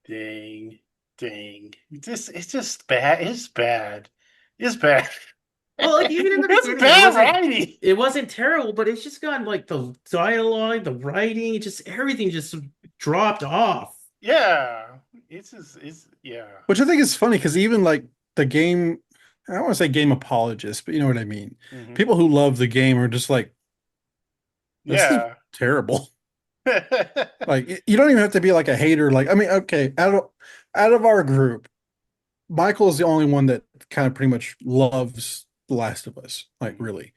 Speaker 1: Dang. It's just bad. It's bad. It's bad.
Speaker 2: Well, like even in the
Speaker 1: It's
Speaker 2: beginning,
Speaker 1: bad writing.
Speaker 2: it wasn't terrible, but it's just gotten like the dialogue, the writing, just everything just dropped off.
Speaker 1: Yeah. It's yeah.
Speaker 3: which I think is funny because even like the game, I don't want to say game apologists, but you know what I mean.
Speaker 1: Mhm.
Speaker 3: People who love the game are just like, this is
Speaker 1: Yeah.
Speaker 3: terrible. Like you don't even have to be like a hater. Like, I mean, okay, out of our group, Michael is the only one that kind of pretty much loves The Last of Us. Like, really,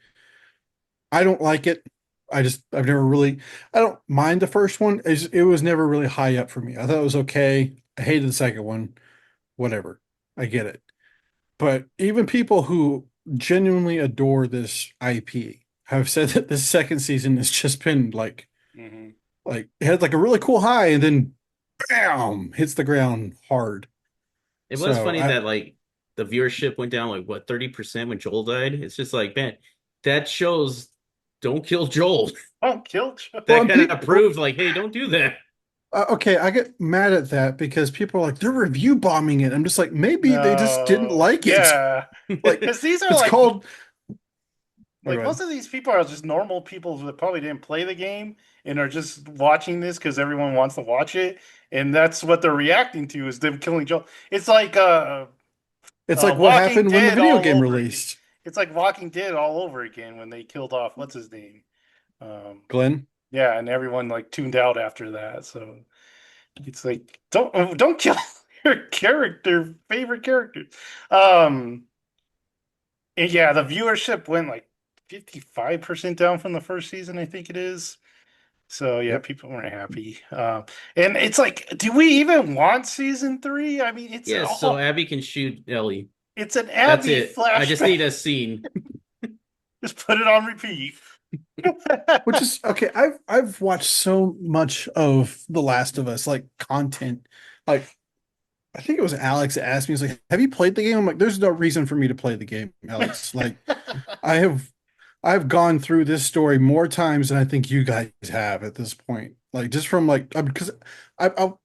Speaker 3: I don't like it. I've never really, I don't mind the first one. It was never really high up for me. I thought it was okay. I hated the second one. Whatever. I get it. But even people who genuinely adore this IP have said that this second season has just been
Speaker 1: Hmm.
Speaker 3: like it had like a really cool high and then bam hits the ground hard.
Speaker 2: It was
Speaker 3: So
Speaker 2: funny
Speaker 3: I
Speaker 2: that like the viewership went down like what 30% when Joel died. It's just like, man, that shows don't kill Joel.
Speaker 1: Oh, kill Joe.
Speaker 3: well
Speaker 2: That
Speaker 3: and
Speaker 2: kind of
Speaker 3: people
Speaker 2: proved like, hey, don't do that.
Speaker 3: okay, I get mad at that because people are like they're review bombing it. I'm just like maybe they just didn't
Speaker 1: No,
Speaker 3: like it.
Speaker 1: yeah,
Speaker 3: Like
Speaker 1: because these are
Speaker 3: it's called. Oh, go
Speaker 1: like
Speaker 3: ahead.
Speaker 1: most of these people are just normal people that probably didn't play the game and are just watching this because everyone wants to watch it, and that's what they're reacting to is them killing Joel. It's like
Speaker 3: It's like what
Speaker 1: Walking
Speaker 3: happened when the
Speaker 1: Dead
Speaker 3: video
Speaker 1: all
Speaker 3: game
Speaker 1: over again.
Speaker 3: released.
Speaker 1: It's like Walking Dead all over again when they killed off what's his name. Um,
Speaker 3: Glenn.
Speaker 1: yeah, and everyone like tuned out after that. So it's like don't kill your character, favorite characters. Um, and yeah, the viewership went like 55% down from the first season, I think it is. So yeah,
Speaker 3: Yep.
Speaker 1: people weren't happy. And it's like, do we even want season three? I mean,
Speaker 2: Yes, so Abby can shoot Ellie.
Speaker 1: it's an
Speaker 2: That's
Speaker 1: Abby
Speaker 2: it. I just
Speaker 1: flashback.
Speaker 2: need a scene.
Speaker 1: Just put it on repeat.
Speaker 3: Which is okay. I've watched so much of The Last of Us, like content. Like I think it was Alex that asked me, he's like, "Have you played the game?" I'm like, "There's no reason for me to play the game, Alex. Like I have I've gone through this story more times than I think you guys have at this point. Like just from like because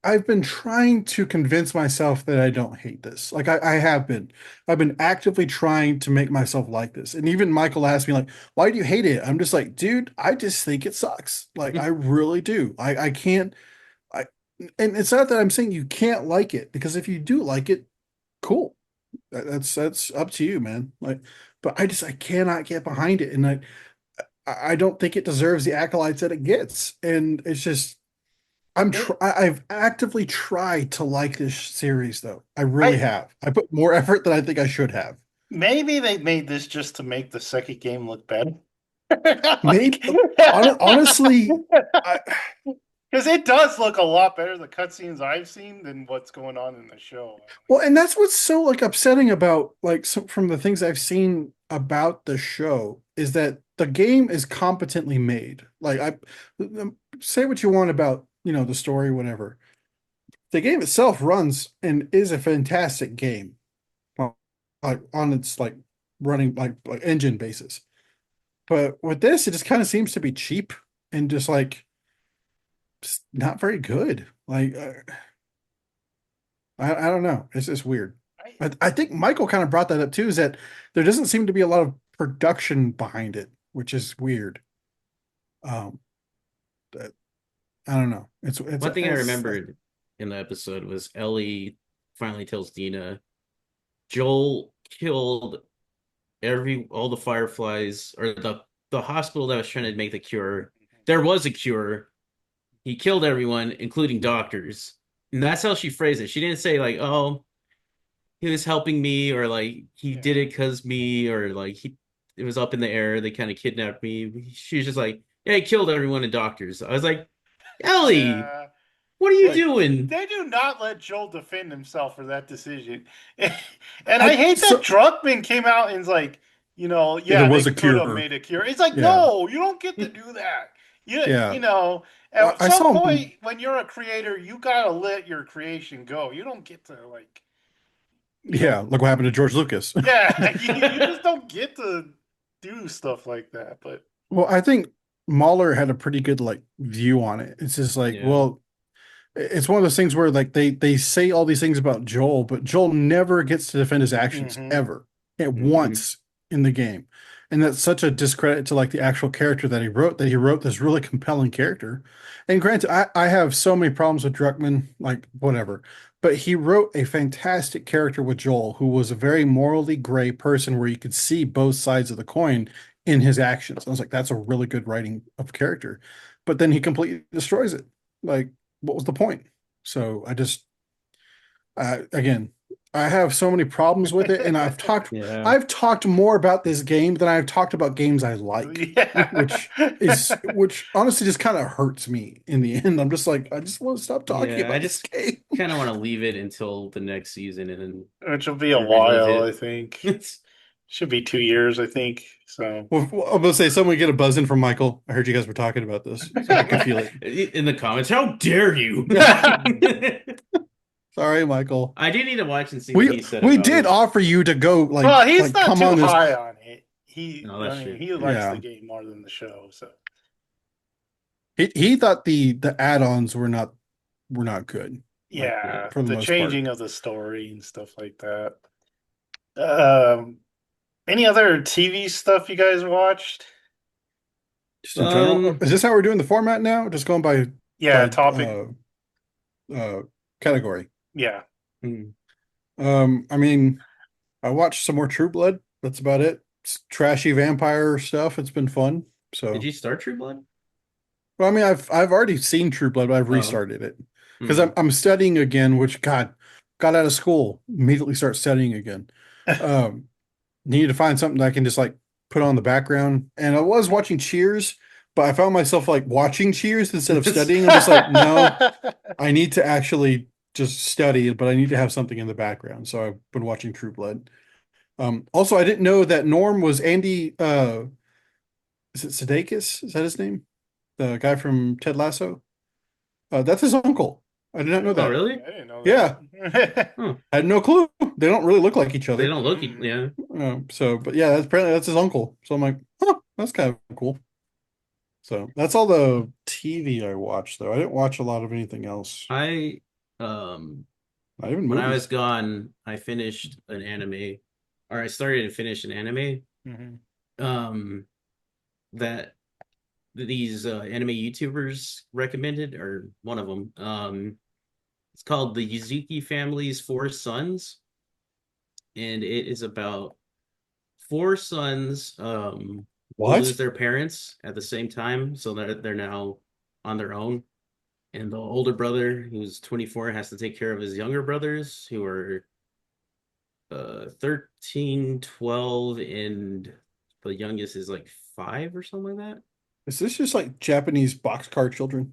Speaker 3: I've been trying to convince myself that I don't hate this. Like I have been. I've been actively trying to make myself like this. And even Michael asked me like, "Why do you hate it?" I'm just like, "Dude, I just think it sucks. Like I really do. I can't. I and it's not that I'm saying you can't like it because if you do like it, cool. That's up to you, man. Like, but I cannot get behind it, and I don't think it deserves the accolades that it gets. And it's just
Speaker 1: It,
Speaker 3: I've actively tried to like this series though. I really
Speaker 1: I
Speaker 3: have. I put more effort than I think I should have.
Speaker 1: maybe they made this just to make the second game look better.
Speaker 3: Maybe
Speaker 1: Like,
Speaker 3: honestly, I
Speaker 1: because it does look a lot better, the cutscenes I've seen, than what's going on in the show.
Speaker 3: well, and that's what's so like upsetting about like from the things I've seen about the show is that the game is competently made. Like say what you want about, the story, whatever. The game itself runs and is a fantastic game. Like on its like running like engine basis. But with this, it just kind of seems to be cheap and just not very good. Like I don't know. It's just weird.
Speaker 1: I,
Speaker 3: I think Michael kind of brought that up too, is that there doesn't seem to be a lot of production behind it, which is weird. Um, that- I don't know.
Speaker 2: One thing I remembered in the episode was Ellie finally tells Dina Joel killed every all the fireflies or the hospital that was trying to make the cure. There was a cure. He killed everyone, including doctors. And that's how she phrased it. She didn't say like, "Oh, he was helping me," or like he
Speaker 1: yeah,
Speaker 2: did it because me, or like he it was up in the air. They kind of kidnapped me. She was just like, "Yeah, he killed everyone and doctors." I was like, Ellie,
Speaker 1: yeah.
Speaker 2: what are you
Speaker 3: like
Speaker 2: doing?
Speaker 1: They do not let Joel defend himself for that decision. And I
Speaker 3: I
Speaker 1: hate that
Speaker 3: so
Speaker 1: Druckmann came out and was like,
Speaker 3: yeah, there
Speaker 1: yeah, they
Speaker 3: was a
Speaker 1: could have
Speaker 3: cure.
Speaker 1: made a cure. It's like,
Speaker 3: Yeah,
Speaker 1: no, you don't get to do that.
Speaker 3: yeah.
Speaker 1: At
Speaker 3: I
Speaker 1: some
Speaker 3: saw
Speaker 1: point
Speaker 3: him.
Speaker 1: when you're a creator, you gotta let your creation go. You don't get to like, you
Speaker 3: Yeah,
Speaker 1: know,
Speaker 3: look what happened to George Lucas.
Speaker 1: yeah, you just don't get to do stuff like that. But
Speaker 3: Well, I think Mahler had a pretty good like view on it. It's just like,
Speaker 2: Yeah.
Speaker 3: well, it's one of those things where like they say all these things about Joel, but Joel never gets to defend his actions
Speaker 1: hmm
Speaker 3: ever, at
Speaker 2: Mm-hmm.
Speaker 3: once in the game. And that's such a discredit to like the actual character that he wrote this really compelling character. And granted, I have so many problems with Druckmann, like whatever, but he wrote a fantastic character with Joel, who was a very morally gray person where you could see both sides of the coin in his actions. I was like, that's a really good writing of character. But then he completely destroys it. Like, what was the point? So again, I have so many problems with it, and
Speaker 2: Yeah.
Speaker 3: I've talked more about this game than I've talked about games I like,
Speaker 1: Yeah.
Speaker 3: which honestly just kind of hurts me in the end. I'm just like, I just want to stop talking
Speaker 2: Yeah, I
Speaker 3: about this
Speaker 2: just
Speaker 3: game.
Speaker 2: kind of want to leave it until the next season and then
Speaker 1: Which will be a
Speaker 2: relive
Speaker 1: while, I
Speaker 2: it.
Speaker 1: think. Should be 2 years, I think. So
Speaker 3: I'm gonna say someone get a buzz in from Michael. I heard you guys were talking about this, so I can feel it.
Speaker 2: In the comments, how dare you?
Speaker 3: Sorry, Michael.
Speaker 2: I do need to watch and see what
Speaker 3: We
Speaker 2: he said
Speaker 3: we
Speaker 2: about
Speaker 3: did
Speaker 2: it.
Speaker 3: offer you to go
Speaker 1: well, he's
Speaker 3: like
Speaker 1: not
Speaker 3: come
Speaker 1: too
Speaker 3: on this.
Speaker 1: high on it.
Speaker 2: No,
Speaker 1: I
Speaker 2: that's
Speaker 1: mean,
Speaker 2: true.
Speaker 1: he likes the
Speaker 3: Yeah,
Speaker 1: game more than the show. So
Speaker 3: he thought the add-ons were not good, like
Speaker 2: Yeah.
Speaker 1: yeah,
Speaker 3: for the
Speaker 1: the
Speaker 3: most part.
Speaker 1: changing of the story and stuff like that. Um, any other TV stuff you guys watched?
Speaker 3: Just in general,
Speaker 2: Um,
Speaker 3: is this how we're doing the format now? Just going
Speaker 1: Yeah,
Speaker 3: by
Speaker 1: topic.
Speaker 3: uh category.
Speaker 1: Yeah.
Speaker 2: hmm.
Speaker 3: I mean, I watched some more True Blood. That's about it. It's trashy vampire stuff. It's been fun.
Speaker 2: Did
Speaker 3: So,
Speaker 2: you start True Blood?
Speaker 3: well, I mean, I've already seen True Blood, but I've
Speaker 2: Oh.
Speaker 3: restarted it because
Speaker 2: Hmm.
Speaker 3: I'm studying again. Which God, got out of school, immediately start studying again. Um, Needed to find something that I can just like put on the background. And I was watching Cheers, but I found myself like watching Cheers instead of studying. I'm just like, no, I need to actually just study, but I need to have something in the background. So I've been watching True Blood. Also, I didn't know that Norm was Andy. Is it Sudeikis? Is that his name? The guy from Ted Lasso. That's his uncle. I did not know
Speaker 2: Oh,
Speaker 3: that.
Speaker 2: really?
Speaker 1: I didn't know
Speaker 3: Yeah,
Speaker 1: that.
Speaker 2: Huh.
Speaker 3: I had no clue. They don't really look like each
Speaker 2: They
Speaker 3: other.
Speaker 2: don't look. Yeah.
Speaker 3: But yeah, apparently that's his uncle. So I'm like, huh, that's kind of cool. So that's all the TV I watched, though. I didn't watch a lot of anything else.
Speaker 2: I um
Speaker 3: Not even
Speaker 2: when I was
Speaker 3: movies.
Speaker 2: gone, I finished an anime, or I started and finished an anime.
Speaker 1: Mhm.
Speaker 2: Um, that these anime YouTubers recommended, or one of them. It's called the Yuzuki Family's Four Sons, and it is about four sons who lose
Speaker 3: What?
Speaker 2: their parents at the same time, so that they're now on their own. And the older brother, who's 24, has to take care of his younger brothers, who are 13, 12, and the youngest is like 5 or something like that.
Speaker 3: Is this just like Japanese boxcar children?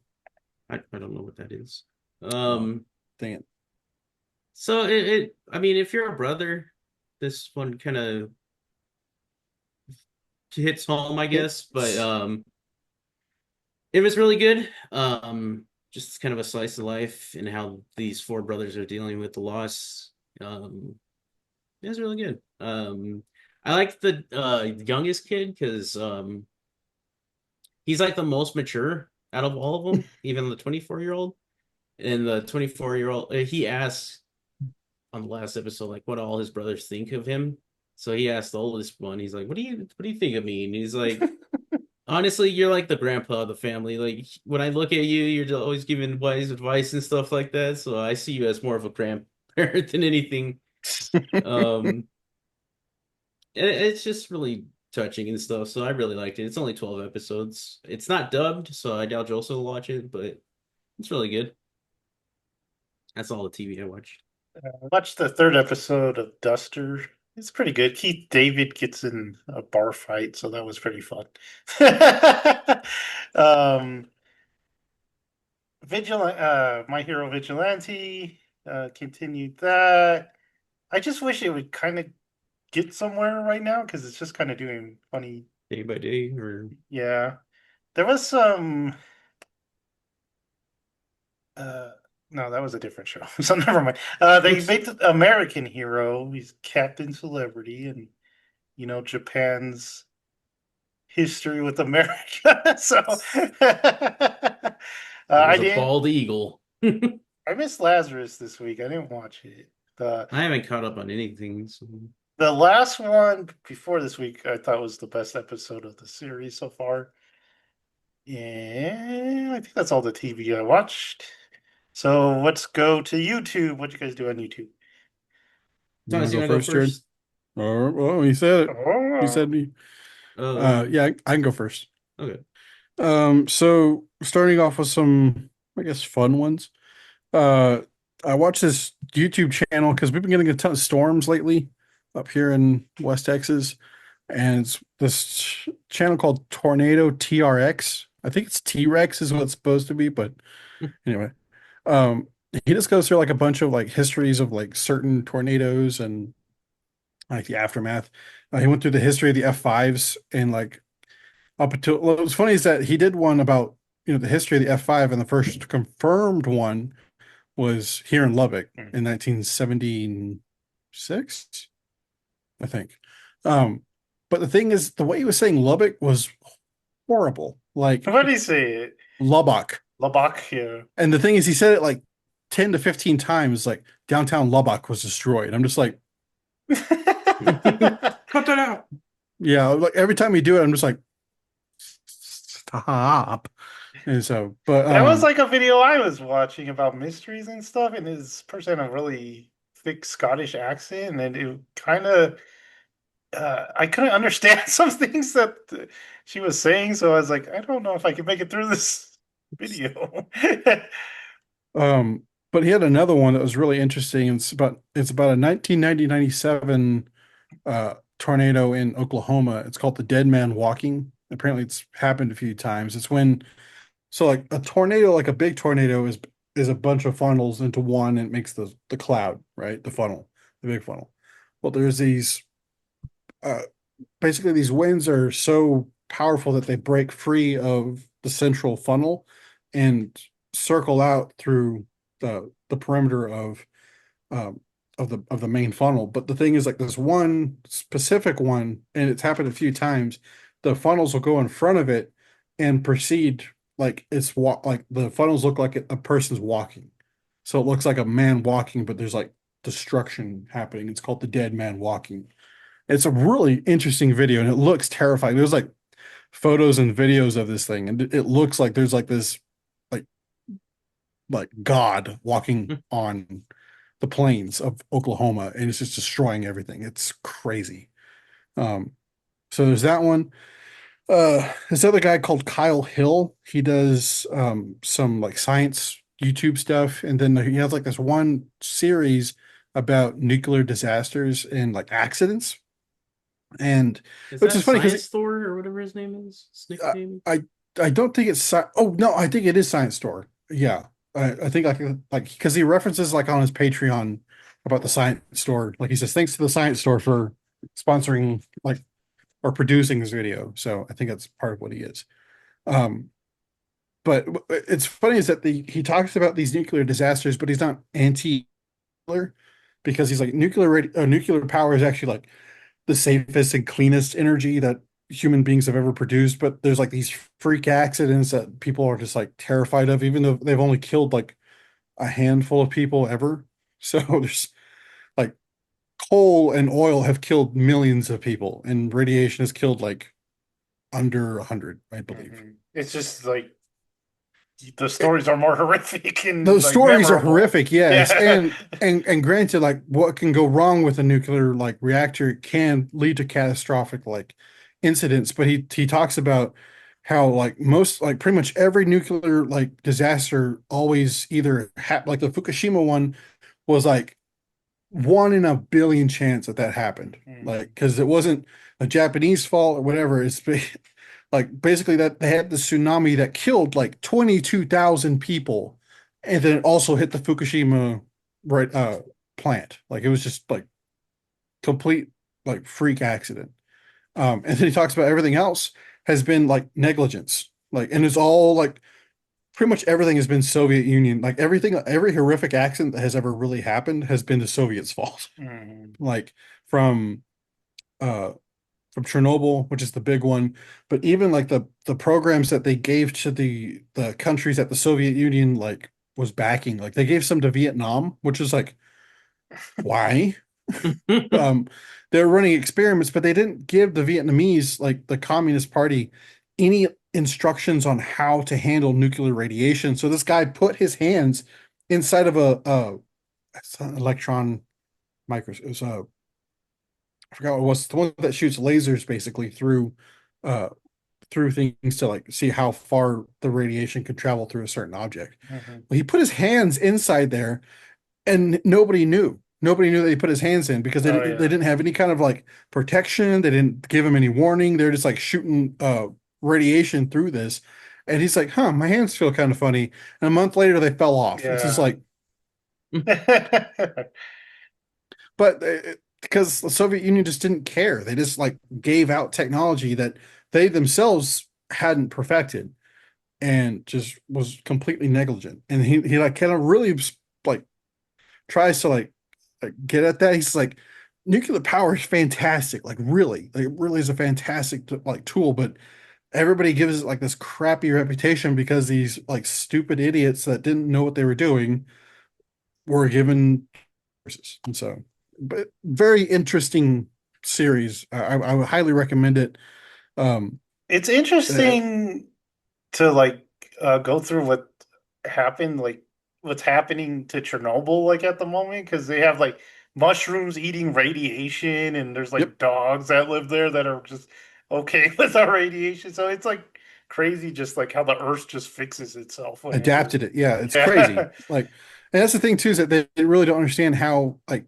Speaker 2: I don't know what that is.
Speaker 3: Oh,
Speaker 2: Um,
Speaker 3: dang it.
Speaker 2: so I mean, if you're a brother, this one kind of hits home, I guess. But
Speaker 3: It's
Speaker 2: it was really good. Just kind of a slice of life and how these four brothers are dealing with the loss. Um, it was really good. I like the youngest kid because he's like the most mature out of all of them, even the 24-year-old. And the 24-year-old, he asks on the last episode, like, what all his brothers think of him. So he asked the oldest one, he's like, what do you think of me? And he's like, honestly, you're like the grandpa of the family. Like when I look at you, you're always giving wise advice and stuff like that. So I see you as more of a grandparent than anything. Um, it's just really touching and stuff. So I really liked it. It's only 12 episodes. It's not dubbed, so I doubt you'll also watch it, but it's really good. That's all the TV I watched.
Speaker 1: I watched the third episode of Duster. It's pretty good. Keith David gets in a bar fight, so that was pretty fun. um, My Hero Vigilante, continued that. I just wish it would kind of get somewhere right now because it's just kind of doing funny.
Speaker 2: Day by day, or
Speaker 1: Yeah, there was some. Uh, no, that was a different show. So never mind. They made the American Hero. He's Captain Celebrity, and Japan's history with America. So
Speaker 2: it
Speaker 1: I
Speaker 2: was a
Speaker 1: didn't.
Speaker 2: bald eagle. I
Speaker 1: I missed Lazarus this week. I didn't watch it. The
Speaker 2: haven't caught up on anything. So.
Speaker 1: the last one before this week, I thought was the best episode of the series so far. Yeah, I think that's all the TV I watched. So let's go to YouTube. What you guys do on YouTube?
Speaker 3: You want
Speaker 2: Thomas,
Speaker 3: to
Speaker 2: you
Speaker 3: go
Speaker 2: want to go
Speaker 3: first, Jared?
Speaker 2: first?
Speaker 3: Oh, he said it. He
Speaker 1: Oh,
Speaker 3: said me.
Speaker 2: Um,
Speaker 3: Yeah, I can go first.
Speaker 2: okay.
Speaker 3: So starting off with some, I guess, fun ones. Uh, I watch this YouTube channel because we've been getting a ton of storms lately up here in West Texas, and it's this channel called Tornado TRX. I think it's T-Rex is what it's supposed to be, but anyway, um, he just goes through like a bunch of like histories of like certain tornadoes and like the aftermath. He went through the history of the F5s and like up until what was funny is that he did one about the history of the F5, and the first confirmed one was here in Lubbock
Speaker 1: Mm.
Speaker 3: in 1976, I think. Um, but the thing is, the way he was saying Lubbock was horrible, like
Speaker 1: What do you say?
Speaker 3: Lubbock.
Speaker 1: Labak here.
Speaker 3: And the thing is, he said it like 10 to 15 times, like downtown Lubbock was destroyed. I'm just like,
Speaker 2: Cut that out.
Speaker 3: yeah, like every time you do it, I'm just like, stop. And so, but
Speaker 1: That was like a video I was watching about mysteries and stuff, and this person had a really thick Scottish accent, and it kind of I couldn't understand some things that she was saying, so I was like, I don't know if I can make it through this video.
Speaker 3: um, but he had another one that was really interesting. It's about a 1997 tornado in Oklahoma. It's called the Dead Man Walking. Apparently, it's happened a few times. It's when so like a tornado, like a big tornado, is a bunch of funnels into one, and it makes the cloud, right? The funnel, the big funnel. Well, there's these uh, basically these winds are so powerful that they break free of the central funnel and circle out through the perimeter um, of the main funnel. But the thing is, like this one specific one, and it's happened a few times, the funnels will go in front of it and proceed like like the funnels look like a person's walking. So it looks like a man walking, but there's like destruction happening. It's called the Dead Man Walking. It's a really interesting video, and it looks terrifying. There's like photos and videos of this thing, and it looks like there's like this like God walking on the plains of Oklahoma, and it's just destroying everything. It's crazy. Um, so there's that one. This other guy called Kyle Hill, he does some like science YouTube stuff, and then he has like this one series about nuclear disasters and like accidents. And
Speaker 2: Is
Speaker 3: which
Speaker 2: that
Speaker 3: is funny
Speaker 2: Science
Speaker 3: because
Speaker 2: Store or whatever his name is? His nickname?
Speaker 3: I don't think oh no, I think it is Science Store. Yeah. I think like because he references like on his Patreon about the Science Store. Like he says, thanks to the Science Store for sponsoring like or producing this video. So I think that's part of what he is. Um, but it's funny is that he talks about these nuclear disasters, but he's not anti-nuclear because he's like nuclear power is actually like the safest and cleanest energy that human beings have ever produced. But there's like these freak accidents that people are just like terrified of, even though they've only killed like a handful of people ever. So there's like coal and oil have killed millions of people, and radiation has killed like under 100, I believe.
Speaker 1: It's just like the stories are more horrific and
Speaker 3: Those
Speaker 1: like
Speaker 3: stories are
Speaker 1: memorable.
Speaker 3: horrific, yes.
Speaker 1: Yeah.
Speaker 3: And granted, like what can go wrong with a nuclear like reactor can lead to catastrophic like incidents, but he talks about how like most like pretty much every nuclear like disaster always either like the Fukushima one was like 1 in a billion chance that happened. Like because it wasn't a Japanese fault or whatever. It's like basically that they had the tsunami that killed like 22,000 people, and then it also hit the Fukushima right plant. Like it was just like complete like freak accident. And then he talks about everything else has been like negligence. Like and it's all like pretty much everything has been Soviet Union. Like everything, every horrific accident that has ever really happened has been the Soviets' fault.
Speaker 1: Mhm.
Speaker 3: Like uh from Chernobyl, which is the big one, but even like the programs that they gave to the countries that the Soviet Union like was backing, like they gave some to Vietnam, which is like why? Um, they were running experiments, but they didn't give the Vietnamese, like the Communist Party, any instructions on how to handle nuclear radiation. So this guy put his hands inside of it's an electron microscope. It was a I forgot what it was, the one that shoots lasers basically uh through things to like see how far the radiation could travel through a certain object.
Speaker 1: Mhm.
Speaker 3: Well, he put his hands inside there, and nobody knew. Nobody knew that he put his hands in because
Speaker 1: Oh
Speaker 3: they
Speaker 1: yeah.
Speaker 3: didn't have any kind of like protection. They didn't give him any warning. They're just like shooting radiation through this. And he's like, huh, my hands feel kind of funny. And a month later they fell off. It's just
Speaker 1: Yeah.
Speaker 3: like, but because the Soviet Union just didn't care. They just like gave out technology that they themselves hadn't perfected and just was completely negligent. And he like kind of really like tries to like get at that. He's like, nuclear power is fantastic, like it really is a fantastic like tool, but everybody gives it like this crappy reputation because these like stupid idiots that didn't know what they were doing were given resources. And so, but very interesting series. I would highly recommend it. Um,
Speaker 1: It's
Speaker 3: uh,
Speaker 1: interesting to like go through what happened, like what's happening to Chernobyl, like at the moment, because they have like mushrooms eating radiation, and there's
Speaker 3: yep,
Speaker 1: like dogs that live there that are just okay with our radiation. So it's like crazy, just like how the Earth just fixes itself whenever.
Speaker 3: adapted it. Yeah, it's crazy.
Speaker 1: Yeah,
Speaker 3: Like, and that's the thing too is that they really don't understand how like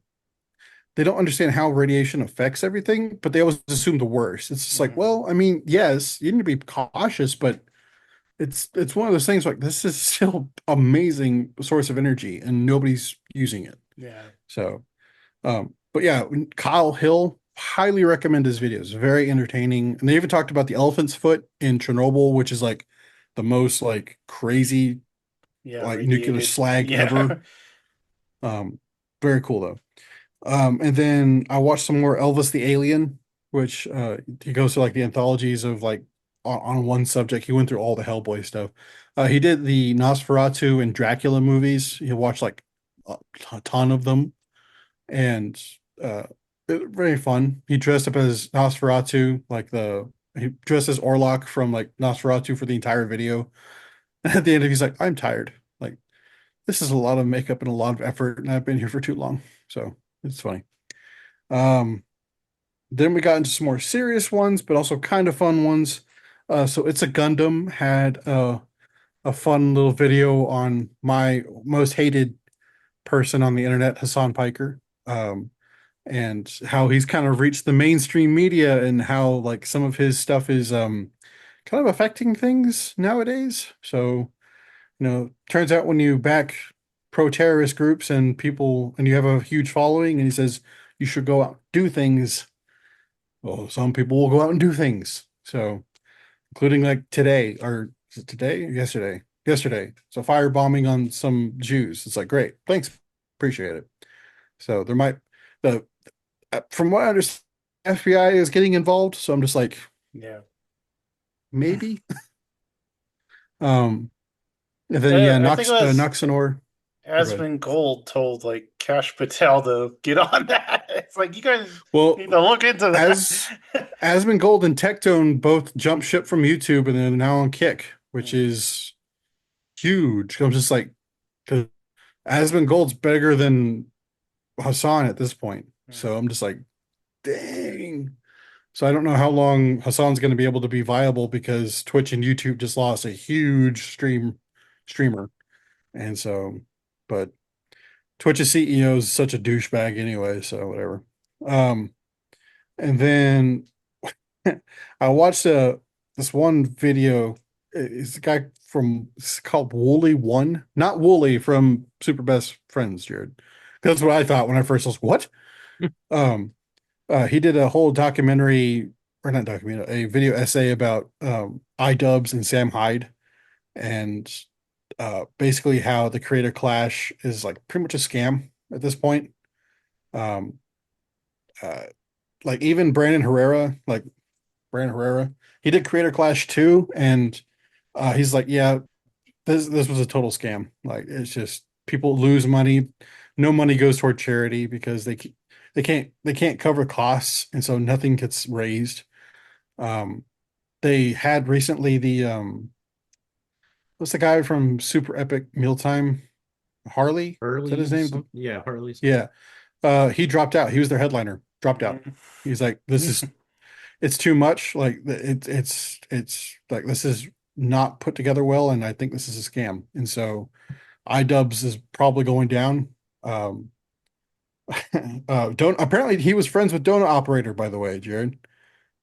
Speaker 3: they don't understand how radiation affects everything, but they always assume the worst. It's just like,
Speaker 1: Mhm.
Speaker 3: well, I mean, yes, you need to be cautious, but it's one of those things like this is still amazing source of energy and nobody's using it.
Speaker 1: Yeah,
Speaker 3: So, but yeah, Kyle Hill, highly recommend his videos. Very entertaining. And they even talked about the elephant's foot in Chernobyl, which is like the most like crazy
Speaker 1: yeah,
Speaker 3: like nuclear
Speaker 1: radiated.
Speaker 3: slag ever.
Speaker 1: Yeah,
Speaker 3: Um, very cool though. And then I watched some more Elvis the Alien, which he goes to like the anthologies of like on one subject. He went through all the Hellboy stuff. He did the Nosferatu and Dracula movies. He watched like a ton of them, and uh, very fun. He dressed up as Nosferatu, he dressed as Orlok from like Nosferatu for the entire video. At the end, he's like, "I'm tired. Like this is a lot of makeup and a lot of effort, and I've been here for too long." So it's funny. Um, then we got into some more serious ones, but also kind of fun ones. So It's a Gundam had a fun little video on my most hated person on the internet, Hassan Piker, and how he's kind of reached the mainstream media and how like some of his stuff is kind of affecting things nowadays. So, turns out when you back pro-terrorist groups and people and you have a huge following and he says you should go out and do things, well, some people will go out and do things. So, including like today, or is it today? Yesterday. Yesterday. So firebombing on some Jews. It's like, great. Thanks. Appreciate it. So there might the from what I understand, FBI is getting involved. So I'm just like,
Speaker 1: yeah.
Speaker 3: maybe. Um, and then yeah,
Speaker 1: I think it was
Speaker 3: Noxanor. Oh, good.
Speaker 1: Asmund Gold told like Cash Patel to get on that. It's like you guys
Speaker 3: Well,
Speaker 1: need to look into
Speaker 3: as
Speaker 1: that.
Speaker 3: Asmongold and Tectone both jumped ship from YouTube and then now on Kick, which
Speaker 1: Mm,
Speaker 3: is huge. I'm just like, because Asmongold's bigger than Hassan at this point. So
Speaker 1: mm.
Speaker 3: I'm just like, dang. So I don't know how long Hassan's going to be able to be viable because Twitch and YouTube just lost a huge streamer. And so, but Twitch's CEO is such a douchebag anyway, so whatever. Um, and then I watched this one video. It's a guy from it's called Wooly One, not Wooly from Super Best Friends, Jared. That's what I thought when I first was what? Um, he did a whole documentary, or not documentary, a video essay about iDubbbz and Sam Hyde, and basically how the creator clash is like pretty much a scam at this point. Um, uh, like even Brandon Herrera, he did Creator Clash too, and he's like, yeah, this was a total scam. Like it's just people lose money, no money goes toward charity because they can't cover costs, and so nothing gets raised. Um, they had recently the what's the guy from Super Epic Mealtime? Harley? Is that his
Speaker 2: Harley's,
Speaker 3: name?
Speaker 2: yeah, Harley's.
Speaker 3: Yeah. He dropped out. He was their headliner. Dropped out.
Speaker 1: Mm.
Speaker 3: He's like, this is it's too much. Like it's like this is not put together well, and I think this is a scam. And so iDubbbz is probably going down. Um, don't apparently he was friends with Donut Operator, by the way, Jared.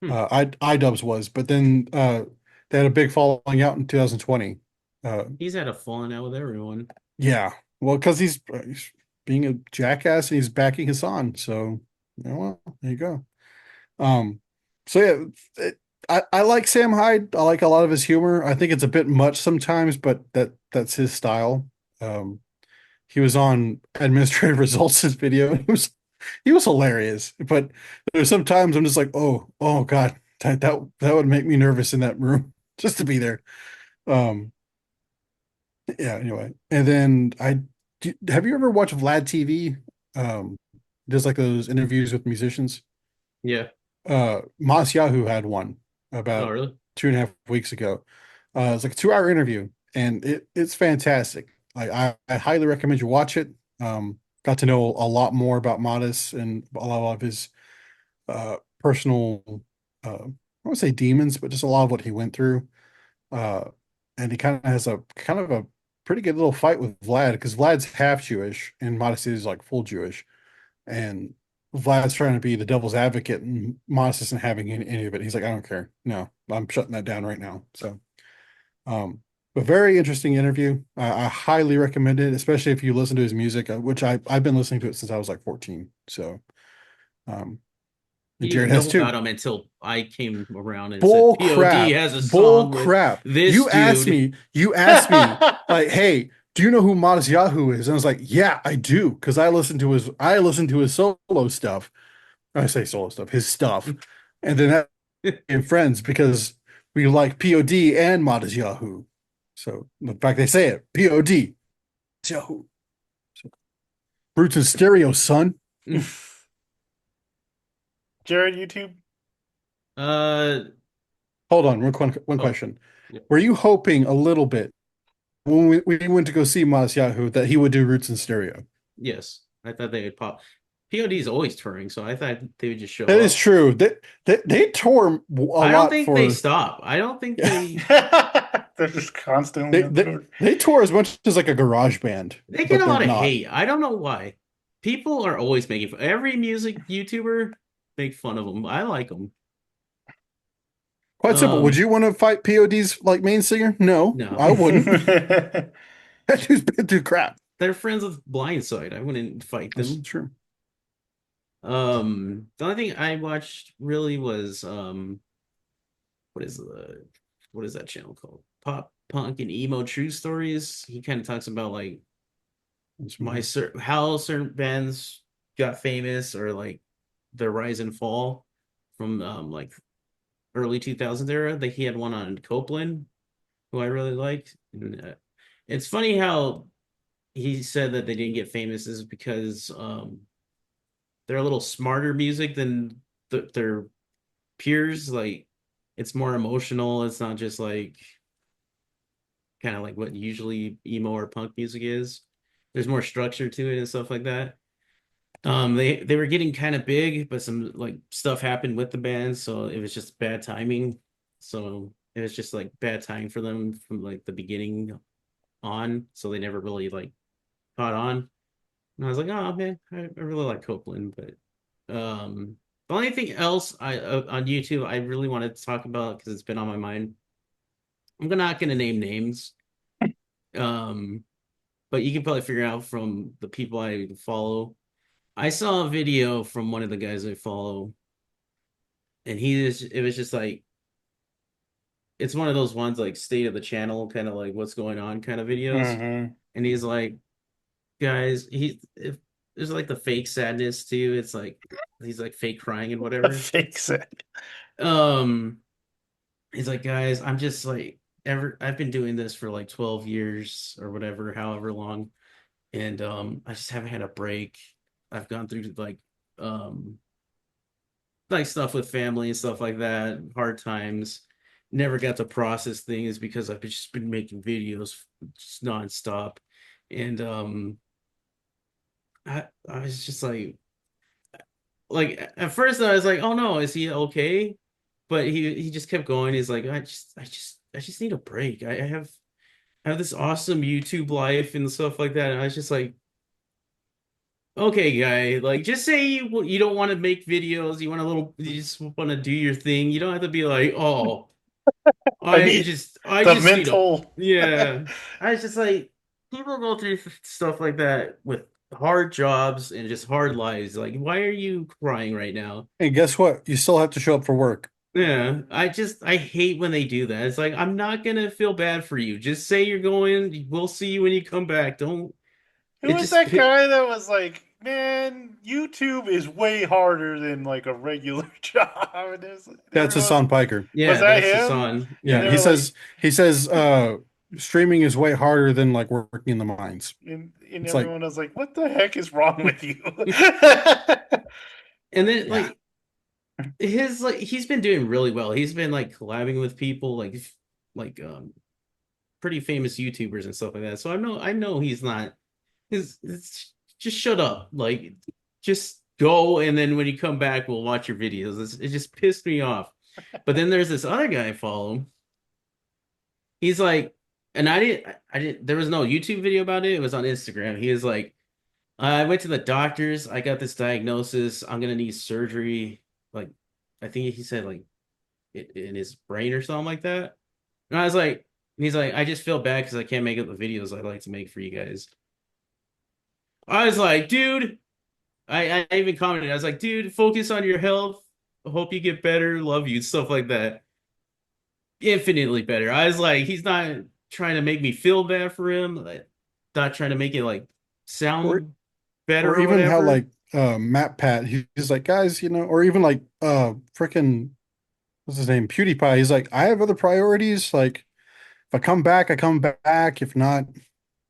Speaker 2: Hmm.
Speaker 3: iDubbbz was, but then they had a big falling out in 2020.
Speaker 2: He's had a falling out with everyone.
Speaker 3: Yeah, well, because he's being a jackass and he's backing Hassan. So, well, there you go. Um, so yeah, I like Sam Hyde. I like a lot of his humor. I think it's a bit much sometimes, but that's his style. Um, he was on Administrative Results' video. He was hilarious, but there's sometimes I'm just like, oh God, that would make me nervous in that room just to be there. Um, yeah, anyway. And then have you ever watched Vlad TV? There's like those interviews with musicians.
Speaker 2: Yeah.
Speaker 3: Mas Yahoo had one
Speaker 2: Oh,
Speaker 3: about
Speaker 2: really?
Speaker 3: 2.5 weeks ago. It's like a 2 hour interview, and it's fantastic. I highly recommend you watch it. Got to know a lot more about Modest and a lot of his personal, I won't say demons, but just a lot of what he went through. Uh, and he kind of has a kind of a pretty good little fight with Vlad because Vlad's half Jewish and Modest is like full Jewish, and Vlad's trying to be the devil's advocate, and Modest isn't having any of it. He's like, I don't care. No, I'm shutting that down right now. So, um, a very interesting interview. I highly recommend it, especially if you listen to his music, which I've been listening to it since I was like 14. So, um, and
Speaker 2: You
Speaker 3: Jared
Speaker 2: didn't
Speaker 3: has
Speaker 2: know about
Speaker 3: too.
Speaker 2: him until I came around and said
Speaker 3: Bull
Speaker 2: POD
Speaker 3: crap.
Speaker 2: has a
Speaker 3: Bull
Speaker 2: song with
Speaker 3: crap.
Speaker 2: this dude.
Speaker 3: You asked me, like, hey, do you know who Modest Yahoo is? And I was like, yeah, I do, because I listen to his solo stuff. I say solo stuff, his stuff. And then that became friends because we like POD and Modest Yahoo. So in fact they say it, POD, Yahoo. So, Roots in stereo, son.
Speaker 1: Jared, YouTube?
Speaker 2: uh
Speaker 3: Hold on, one
Speaker 2: oh,
Speaker 3: question.
Speaker 2: yeah.
Speaker 3: Were you hoping a little bit when we went to go see Modest Yahoo that he would do Roots in stereo?
Speaker 2: Yes. I thought they would pop. POD is always touring, so I thought they would just show
Speaker 3: That is
Speaker 2: up.
Speaker 3: true. They tore a
Speaker 2: I don't
Speaker 3: lot
Speaker 2: think they
Speaker 3: for
Speaker 2: stop. I don't think they
Speaker 1: They're just constantly on tour.
Speaker 3: they tore as much as like a garage band,
Speaker 2: they get
Speaker 3: but
Speaker 2: a
Speaker 3: they're
Speaker 2: lot of
Speaker 3: not.
Speaker 2: hate. I don't know why. People are always making fun. Every music YouTuber make fun of them. I like them.
Speaker 3: Quite simple. Would
Speaker 2: Um,
Speaker 3: you want to fight POD's like main singer? No,
Speaker 2: no.
Speaker 3: I wouldn't. That dude's been through crap.
Speaker 2: They're friends with Blindside. I wouldn't fight
Speaker 3: That's
Speaker 2: them.
Speaker 3: true.
Speaker 2: The only thing I watched really was what is the what is that channel called? Pop Punk and Emo True Stories. He kind of talks about like how certain bands got famous or like their rise and fall from like early 2000s era. That he had one on Copeland, who I really liked. And, it's funny how he said that they didn't get famous is because they're a little smarter music than their peers. Like it's more emotional. It's not just like kind of like what usually emo or punk music is. There's more structure to it and stuff like that. They were getting kind of big, but some like stuff happened with the band, so it was just bad timing. So it was just like bad timing for them from like the beginning on. So they never really like caught on. And I was like, oh man, I really like Copeland, but the only thing else I on YouTube I really wanted to talk about because it's been on my mind. Not gonna name names. Um, but you can probably figure out from the people I follow. I saw a video from one of the guys I follow, and it was just like it's one of those ones like state of the channel, kind of like what's going on kind of videos.
Speaker 1: Hmm.
Speaker 2: And he's like, guys, there's like the fake sadness too. It's like he's like fake crying and whatever.
Speaker 1: Fix it.
Speaker 2: Um, he's like, guys, I'm just like I've been doing this for like 12 years or whatever, however long, and I just haven't had a break. I've gone through um like stuff with family and stuff like that, hard times. Never got to process things because I've just been making videos just nonstop. And I was just like at first I was like, oh no, is he okay? But he just kept going. He's like, I just need a break. I have this awesome YouTube life and stuff like that. And I was just like, okay, guy, like just say you don't want to make videos, you just want to do your thing. You don't have to be like, oh,
Speaker 1: I need
Speaker 2: I
Speaker 1: the
Speaker 2: just need a,
Speaker 1: mental.
Speaker 2: yeah. I was just like, people go through stuff like that with hard jobs and just hard lives. Like, why are you crying right now?
Speaker 3: And guess what? You still have to show up for work.
Speaker 2: Yeah, I hate when they do that. It's like, I'm not gonna feel bad for you. Just say you're going. We'll see you when you come back. Don't.
Speaker 1: Who
Speaker 2: It
Speaker 1: was
Speaker 2: just
Speaker 1: that guy that was like, man, YouTube is way harder than like a regular job? And
Speaker 3: That's
Speaker 1: everyone
Speaker 3: Hassan Piker.
Speaker 1: was
Speaker 2: yeah,
Speaker 1: that
Speaker 2: that's the
Speaker 1: him?
Speaker 2: son.
Speaker 1: And
Speaker 3: Yeah,
Speaker 1: they
Speaker 2: Yeah.
Speaker 3: he
Speaker 1: were like,
Speaker 3: says streaming is way harder than like working in the mines.
Speaker 1: and
Speaker 3: It's like,
Speaker 1: everyone was like, what the heck is wrong with you?
Speaker 2: And then
Speaker 3: yeah,
Speaker 2: he's been doing really well. He's been like collabing with people like pretty famous YouTubers and stuff like that. So I know he's not his it's just shut up. Like just go and then when you come back we'll watch your videos. It just pissed me off. But then there's this other guy I follow. He's like and I didn't there was no YouTube video about it. It was on Instagram. He was like I went to the doctors. I got this diagnosis. I'm gonna need surgery. Like, I think he said like in his brain or something like that. And I was like, he's like, I just feel bad because I can't make up the videos I like to make for you guys. I was like, dude, I even commented. I was like, dude, focus on your health. Hope you get better. Love you. Stuff like that. Infinitely better. I was like, he's not trying to make me feel bad for him. Like, not trying to make it like
Speaker 3: or
Speaker 2: sound better
Speaker 3: or
Speaker 2: or
Speaker 3: even how
Speaker 2: whatever.
Speaker 3: like Matt Pat, he's like, guys, or even like freaking what's his name, PewDiePie. He's like, I have other priorities. Like, if I come back, I come back. If not,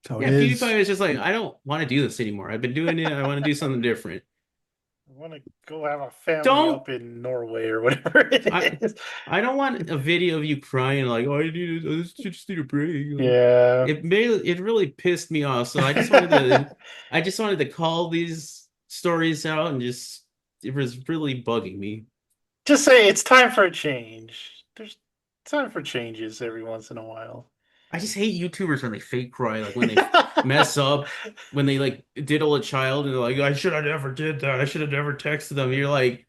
Speaker 3: so it
Speaker 2: Yeah,
Speaker 3: is.
Speaker 2: PewDiePie was just like, I don't want to do this anymore. I've been doing it. I want to do something different.
Speaker 1: I want to go have a family
Speaker 2: Don't
Speaker 1: up in Norway or whatever
Speaker 2: I
Speaker 1: it is.
Speaker 2: I don't want a video of you crying like, oh, I just need a break. Like,
Speaker 1: Yeah.
Speaker 2: it really pissed me off. So I just wanted to call these stories out and just it was really bugging me.
Speaker 1: Just say it's time for a change. There's time for changes every once in a while.
Speaker 2: I just hate YouTubers when they fake cry, like when they mess up, when they like diddle a child and they're like, I should have never did that. I should have never texted them. You're like,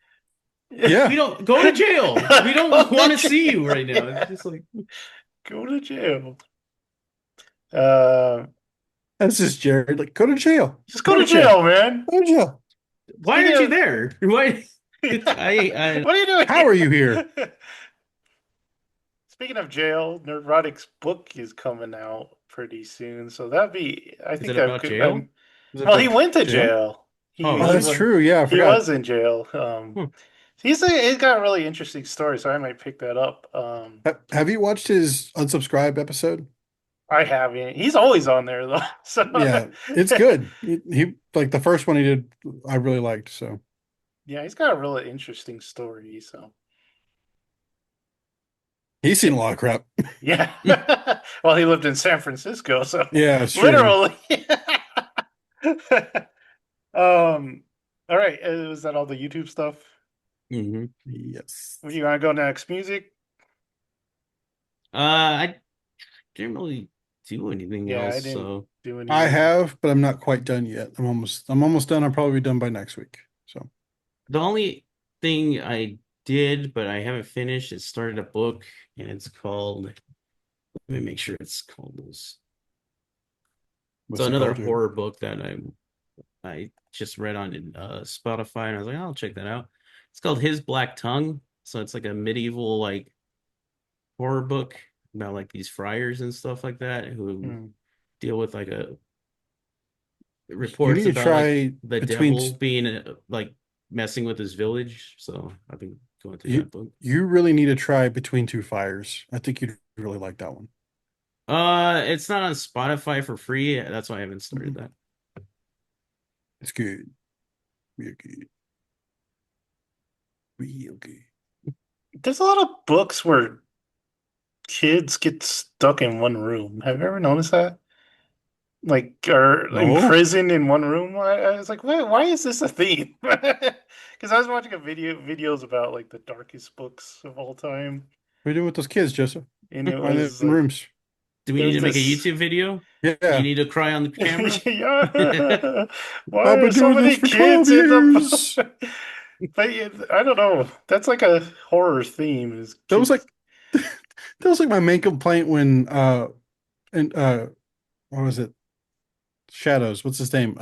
Speaker 2: we
Speaker 3: Yeah,
Speaker 2: don't go to jail. We
Speaker 1: Go
Speaker 2: don't
Speaker 1: to
Speaker 2: want to see you
Speaker 1: jail.
Speaker 2: right now. It's just like,
Speaker 1: Go to jail. Uh,
Speaker 3: that's just Jared. Like, go to jail.
Speaker 1: just go
Speaker 3: Go
Speaker 1: to
Speaker 3: to jail.
Speaker 1: jail, man.
Speaker 3: Go to jail.
Speaker 2: why
Speaker 1: Speaking
Speaker 2: aren't you
Speaker 1: of,
Speaker 2: there? Why? I
Speaker 1: what are you doing
Speaker 3: How are you here?
Speaker 1: here? Speaking of jail, Neurotic's book is coming out pretty soon, so that'd be. I
Speaker 2: Is
Speaker 1: think
Speaker 2: it
Speaker 1: that
Speaker 2: about
Speaker 1: could.
Speaker 2: jail?
Speaker 3: Is it
Speaker 1: Well, he
Speaker 3: about
Speaker 1: went to
Speaker 3: jail?
Speaker 1: jail.
Speaker 2: Oh,
Speaker 3: Oh, that's
Speaker 2: really?
Speaker 3: true. Yeah, I
Speaker 1: He
Speaker 3: forgot.
Speaker 1: was in jail.
Speaker 2: Hmm.
Speaker 1: He's got a really interesting story, so I might pick that up.
Speaker 3: Have you watched his unsubscribe episode?
Speaker 1: I haven't. He's always on there though, so
Speaker 3: Yeah, it's good. He like the first one he did, I really liked. So
Speaker 1: yeah, he's got a really interesting story. So
Speaker 3: he's seen a lot of crap.
Speaker 1: yeah. Well, he lived in San Francisco, so
Speaker 3: Yeah, it's true.
Speaker 1: literally. All right. Was that all the YouTube stuff?
Speaker 2: Hmm.
Speaker 3: Yes,
Speaker 1: Where you want to go next? Music?
Speaker 2: I didn't really do anything
Speaker 1: Yeah, I
Speaker 2: else,
Speaker 1: didn't
Speaker 2: so
Speaker 1: do any
Speaker 3: I
Speaker 1: music.
Speaker 3: have, but I'm not quite done yet. I'm almost done. I'll probably be done by next week. So
Speaker 2: the only thing I did, but I haven't finished, is started a book, and it's called. Let me make sure it's called this. So
Speaker 3: what's it
Speaker 2: another
Speaker 3: called, Jared?
Speaker 2: horror book that I just read on Spotify, and I was like, I'll check that out. It's called His Black Tongue. So it's like a medieval like horror book about like these friars and stuff like that who
Speaker 1: Hmm.
Speaker 2: deal with like a
Speaker 3: You
Speaker 2: reports
Speaker 3: need to
Speaker 2: about like
Speaker 3: try
Speaker 2: the
Speaker 3: between
Speaker 2: devil being like messing with his village. So I've been going through
Speaker 3: you.
Speaker 2: that book.
Speaker 3: You really need to try Between Two Fires. I think you'd really like that one.
Speaker 2: It's not on Spotify for free. That's why I haven't started
Speaker 3: Mhm.
Speaker 2: that.
Speaker 3: It's good. Real good. Real good.
Speaker 1: There's a lot of books where kids get stuck in one room. Have you ever noticed that? Like, are
Speaker 3: No,
Speaker 1: imprisoned in one room. I was like, why is this a theme? Because I was watching a videos about like the darkest books of all time,
Speaker 3: what are you doing with those kids, Joseph?
Speaker 1: and it
Speaker 3: Why are they
Speaker 1: was
Speaker 3: in
Speaker 1: like
Speaker 3: rooms?
Speaker 2: Do we need
Speaker 1: There's
Speaker 2: to make a
Speaker 1: this.
Speaker 2: YouTube video? Do you
Speaker 3: Yeah.
Speaker 2: need to cry on the camera?
Speaker 1: Yeah. Why
Speaker 3: I've
Speaker 1: are
Speaker 3: been
Speaker 1: so
Speaker 3: doing this
Speaker 1: many
Speaker 3: for 12
Speaker 1: kids in
Speaker 3: years.
Speaker 1: the? But I don't know. That's like a horror theme. Is
Speaker 3: That was like
Speaker 1: kids?
Speaker 3: that was like my main complaint when and what was it? Shadows. What's his name?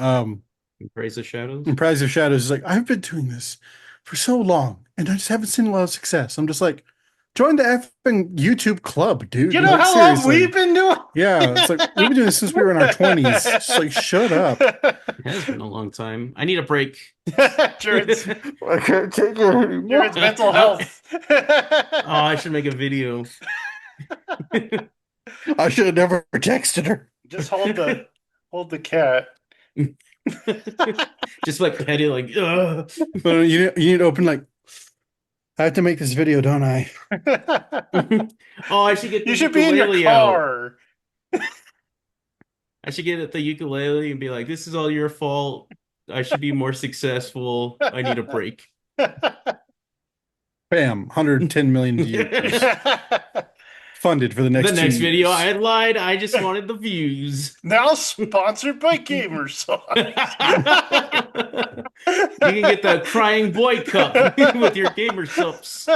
Speaker 2: Praise the
Speaker 3: In
Speaker 2: Shadows.
Speaker 3: Prize of Shadows is like, I've been doing this for so long and I just haven't seen a lot of success. I'm just like, join the effing YouTube club, dude.
Speaker 1: You know
Speaker 3: Like
Speaker 1: how long we've
Speaker 3: seriously.
Speaker 1: been doing?
Speaker 3: Yeah, it's like we've been doing this since we were in our 20s. Just like shut up.
Speaker 2: It has been a long time. I need a break.
Speaker 1: Jared's
Speaker 3: I can't take it anymore.
Speaker 1: Jared's mental
Speaker 2: Oh,
Speaker 1: health.
Speaker 2: I should make a video.
Speaker 3: I should have never texted her.
Speaker 1: Just hold the cat.
Speaker 2: Just like pet it, like, ugh.
Speaker 3: But you need to open like I have to make this video, don't I?
Speaker 2: Oh, I should get the
Speaker 1: You should be in your
Speaker 2: ukulele out.
Speaker 1: car.
Speaker 2: I should get the ukulele and be like, "This is all your fault. I should be more successful. I need a break."
Speaker 3: Bam, 110 million views funded for the
Speaker 2: The
Speaker 3: next 2
Speaker 2: next video,
Speaker 3: years.
Speaker 2: I lied. I just wanted the views.
Speaker 1: Now sponsored by Gamersauce.
Speaker 2: You can get the crying boy cup with your gamer subs.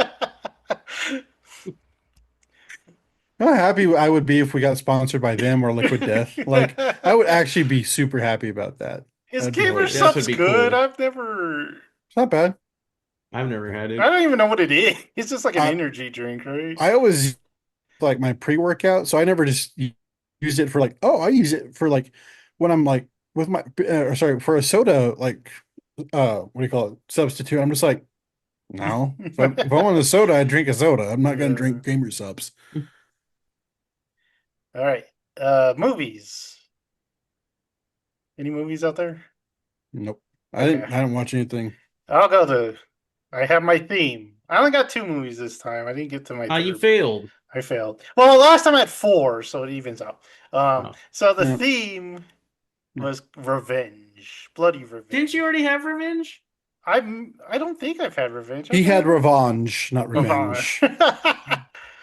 Speaker 3: How happy I would be if we got sponsored by them or Liquid Death. Like, I would actually be super happy about that.
Speaker 1: Is
Speaker 3: That'd be hilarious.
Speaker 2: That would
Speaker 1: Gamersup's
Speaker 2: be
Speaker 1: good?
Speaker 2: cool.
Speaker 1: I've never.
Speaker 3: It's not bad.
Speaker 2: I've never had
Speaker 1: I
Speaker 2: it.
Speaker 1: don't even know what it is. It's just like an
Speaker 3: I,
Speaker 1: energy drink, right?
Speaker 3: I always like my pre-workout, so I never just use it for like, oh, I use it for like when I'm like with my sorry, for a soda like what do you call it? Substitute. I'm just like, no. If I want a soda, I drink a soda. I'm not gonna drink Gamer Subs.
Speaker 1: All right. Movies. Any movies out there?
Speaker 3: Nope.
Speaker 1: Okay.
Speaker 3: I didn't watch anything.
Speaker 1: I'll go to. I have my theme. I only got 2 movies this time. I didn't get to my
Speaker 2: You
Speaker 1: third.
Speaker 2: failed.
Speaker 1: I failed. Well, last time I had 4, so it evens out.
Speaker 2: Oh.
Speaker 1: So the
Speaker 3: Yeah.
Speaker 1: theme was revenge, bloody revenge.
Speaker 2: Didn't you already have revenge?
Speaker 1: I don't think I've had revenge.
Speaker 3: He had revenge, not
Speaker 1: Revenge.
Speaker 3: revenge.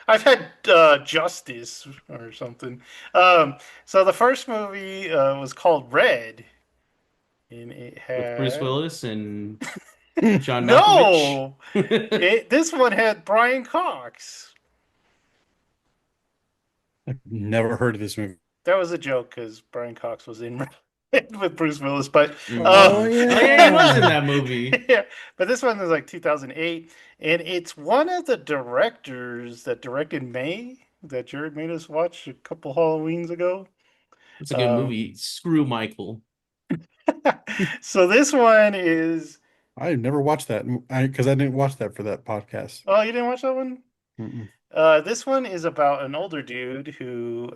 Speaker 1: I've had justice or something. So the first movie was called Red, and it
Speaker 2: With Bruce
Speaker 1: had
Speaker 2: Willis and John
Speaker 1: no.
Speaker 2: Malkovich.
Speaker 1: This one had Brian Cox.
Speaker 3: I've never heard of this movie.
Speaker 1: That was a joke because Brian Cox was in with Bruce Willis, but
Speaker 3: Oh,
Speaker 2: yeah, he was in that movie.
Speaker 1: yeah, but this one is like 2008, and it's one of the directors that directed May that Jared made us watch a couple Halloweens ago.
Speaker 2: It's a good movie. Screw Michael.
Speaker 1: So this one is.
Speaker 3: I never watched that because I didn't watch that for that podcast.
Speaker 1: Oh, you didn't watch that one?
Speaker 3: Mm-mm.
Speaker 1: This one is about an older dude who.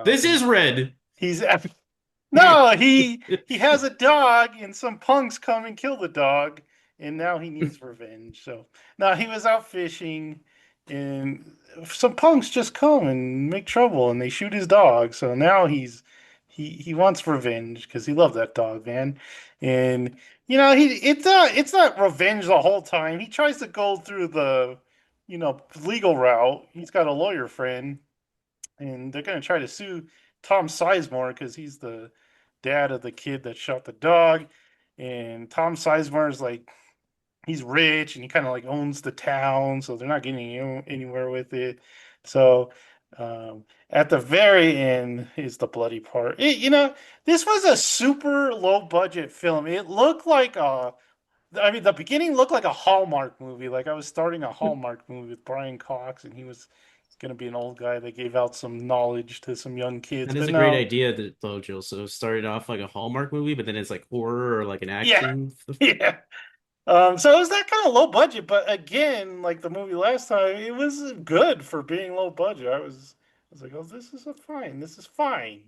Speaker 2: This is Red.
Speaker 1: He's no, he has a dog, and some punks come and kill the dog, and now he needs revenge. So now he was out fishing, and some punks just come and make trouble, and they shoot his dog. So now he wants revenge because he loved that dog, man. And it's not revenge the whole time. He tries to go through the legal route. He's got a lawyer friend, and they're gonna try to sue Tom Sizemore because he's the dad of the kid that shot the dog. And Tom Sizemore is like, he's rich and he kind of like owns the town, so they're not getting anywhere with it. So at the very end is the bloody part. This was a super low budget film. It looked like the beginning looked like a Hallmark movie. Like I was starting a Hallmark movie with Brian Cox, and he was going to be an old guy that gave out some knowledge to some young kids.
Speaker 2: That is
Speaker 1: But
Speaker 2: a great
Speaker 1: no.
Speaker 2: idea, though, Jill. So it started off like a Hallmark movie, but then it's like horror or like an
Speaker 1: Yeah.
Speaker 2: action.
Speaker 1: Yeah. So it was that kind of low budget, but again, like the movie last time, it was good for being low budget. I was like, oh, this is fine. This is fine.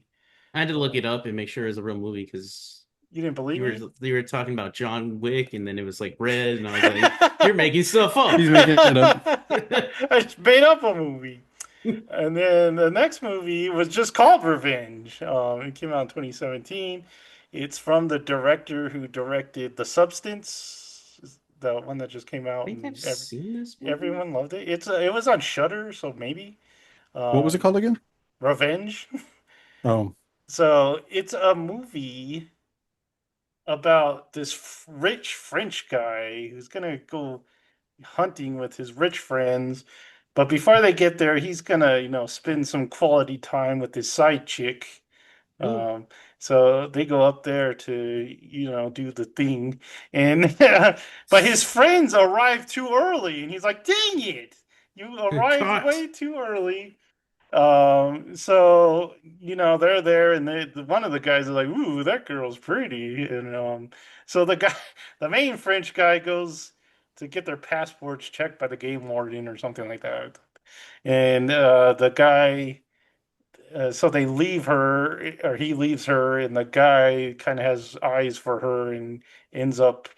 Speaker 2: I had to look it up and make sure it was a real movie because
Speaker 1: You didn't believe
Speaker 2: you were talking about John Wick, and then it was like Red, and I was like, "You're making stuff up."
Speaker 3: He's making it up.
Speaker 1: I just made up a movie. And then the next movie was just called Revenge. It came out in 2017. It's from the director who directed The Substance, the one that just came
Speaker 2: I
Speaker 1: out.
Speaker 2: think
Speaker 1: And
Speaker 2: I've seen this movie.
Speaker 1: everyone loved it. It was on Shudder, so maybe.
Speaker 3: What was it called again?
Speaker 1: Revenge.
Speaker 3: Oh,
Speaker 1: So it's a movie about this rich French guy who's gonna go hunting with his rich friends. But before they get there, he's gonna, spend some quality time with his side chick.
Speaker 2: Ooh.
Speaker 1: Um, so they go up there to, do the thing. And but his friends arrive too early, and he's like, "Dang it! You arrived
Speaker 2: Caught.
Speaker 1: way too early." So they're there, and one of the guys is like, "Ooh, that girl's pretty," and so the guy, the main French guy, goes to get their passports checked by the game warden or something like that, and the guy, so they leave her, or he leaves her, and the guy kind of has eyes for her and ends up,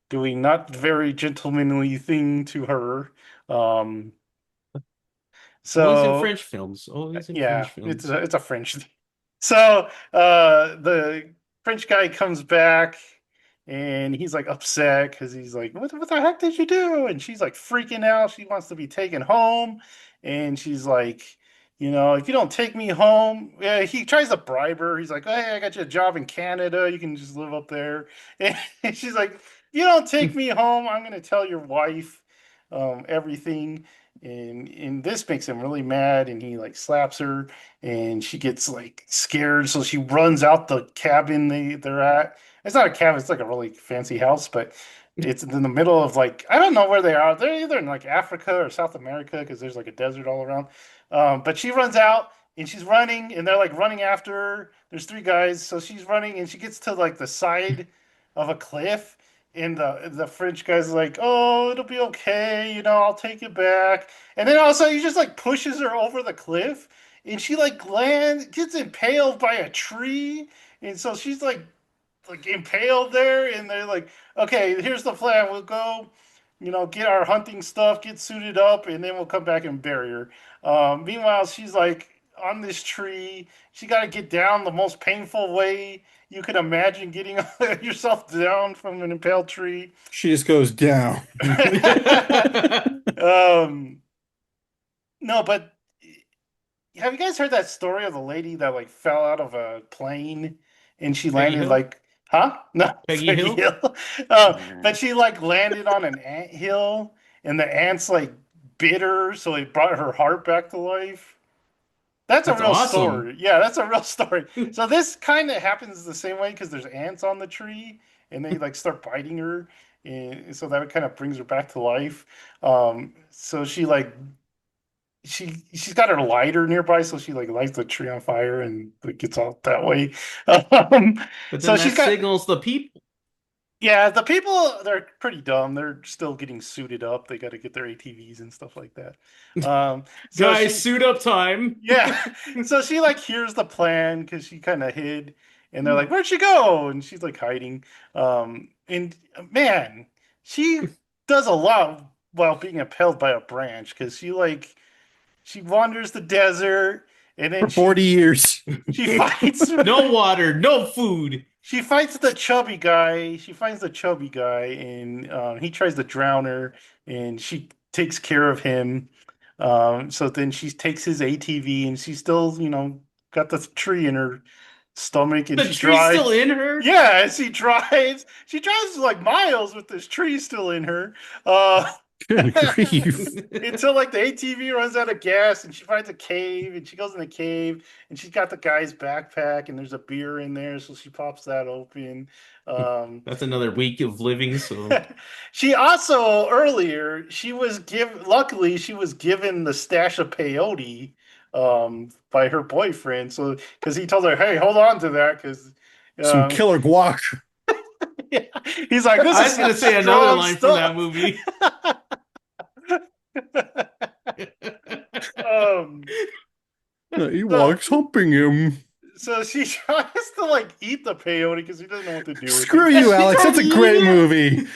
Speaker 1: doing not very gentlemanly thing to her. Um,
Speaker 2: Always in
Speaker 1: so
Speaker 2: French films. Always in
Speaker 1: yeah,
Speaker 2: French
Speaker 1: it's
Speaker 2: films.
Speaker 1: a French thing. So the French guy comes back and he's like upset because he's like, what the heck did you do? And she's like freaking out. She wants to be taken home. And she's like, if you don't take me home, yeah, he tries to bribe her. He's like, hey, I got you a job in Canada. You can just live up there. And she's like, you don't take me home, I'm going to tell your wife everything. And this makes him really mad, and he like slaps her, and she gets like scared, so she runs out the cabin they're at. It's not a cabin, it's like a really fancy house, but it's in the middle of like, I don't know where they are. They're either in like Africa or South America because there's like a desert all around. But she runs out and she's running, and they're like running after her. There's three guys, so she's running and she gets to like the side of a cliff, and the French guy's like, "Oh, it'll be okay, I'll take it back." And then also he just like pushes her over the cliff, and she like gets impaled by a tree, and so she's like impaled there, and they're like, "Okay, here's the plan. We'll go, get our hunting stuff, get suited up, and then we'll come back and bury her." Meanwhile, she's like on this tree. She got to get down the most painful way you could imagine getting yourself down from an impaled tree.
Speaker 3: she just goes down.
Speaker 1: um, no, but have you guys heard that story of the lady that like fell out of a plane and she
Speaker 2: Peggy
Speaker 1: landed
Speaker 2: Hill?
Speaker 1: like, huh? No,
Speaker 2: Peggy
Speaker 1: Peggy
Speaker 2: Hill?
Speaker 1: Hill.
Speaker 2: Nah.
Speaker 1: But she like landed on an ant hill, and the ants like bit her, so it brought her heart back to life. That's a
Speaker 2: That's
Speaker 1: real
Speaker 2: awesome.
Speaker 1: story. Yeah, that's a real story. So this kind of happens the same way because there's ants on the tree, and they like start biting her, and so that kind of brings her back to life. So she's got her lighter nearby, so she like lights the tree on fire and like, gets out that way. Um,
Speaker 2: But
Speaker 1: so
Speaker 2: then
Speaker 1: she's
Speaker 2: that
Speaker 1: got
Speaker 2: signals the people.
Speaker 1: yeah, the people, they're pretty dumb. They're still getting suited up. They got to get their ATVs and stuff like that. So
Speaker 2: Guys,
Speaker 1: she
Speaker 2: suit up time.
Speaker 1: yeah, so she like hears the plan because she kind of hid, and they're like, "Where'd she go?" And she's like hiding. And man, she does a lot while being impaled by a branch because she wanders the desert, and then
Speaker 3: For 40 years.
Speaker 1: she fights
Speaker 2: No water, no food.
Speaker 1: she fights the chubby guy. She finds the chubby guy, and he tries to drown her, and she takes care of him. So then she takes his ATV, and she's still, got the tree in her stomach, and
Speaker 2: The
Speaker 1: she
Speaker 2: tree's still
Speaker 1: drives.
Speaker 2: in her.
Speaker 1: Yeah, and she drives. She drives like miles with this tree still in her. Uh,
Speaker 3: Good grief.
Speaker 1: until like the ATV runs out of gas, and she finds a cave, and she goes in the cave, and she's got the guy's backpack, and there's a beer in there, so she pops that open. Um,
Speaker 2: That's another week of living, so
Speaker 1: she also earlier she was luckily she was given the stash of peyote by her boyfriend, so because he told her, hey, hold on to that because
Speaker 3: Some killer guac.
Speaker 1: yeah, he's like, this
Speaker 2: I
Speaker 1: is
Speaker 2: was
Speaker 1: some
Speaker 2: gonna say another
Speaker 1: strong
Speaker 2: line from that
Speaker 1: stuff.
Speaker 2: movie.
Speaker 1: um so
Speaker 3: Ewok's humping him.
Speaker 1: So she tries to like eat the peyote because he doesn't know what to do with
Speaker 3: Screw
Speaker 1: it.
Speaker 3: you,
Speaker 2: She
Speaker 3: Alex.
Speaker 2: tried
Speaker 3: That's
Speaker 2: to
Speaker 3: a
Speaker 2: eat
Speaker 3: great
Speaker 2: it.
Speaker 3: movie.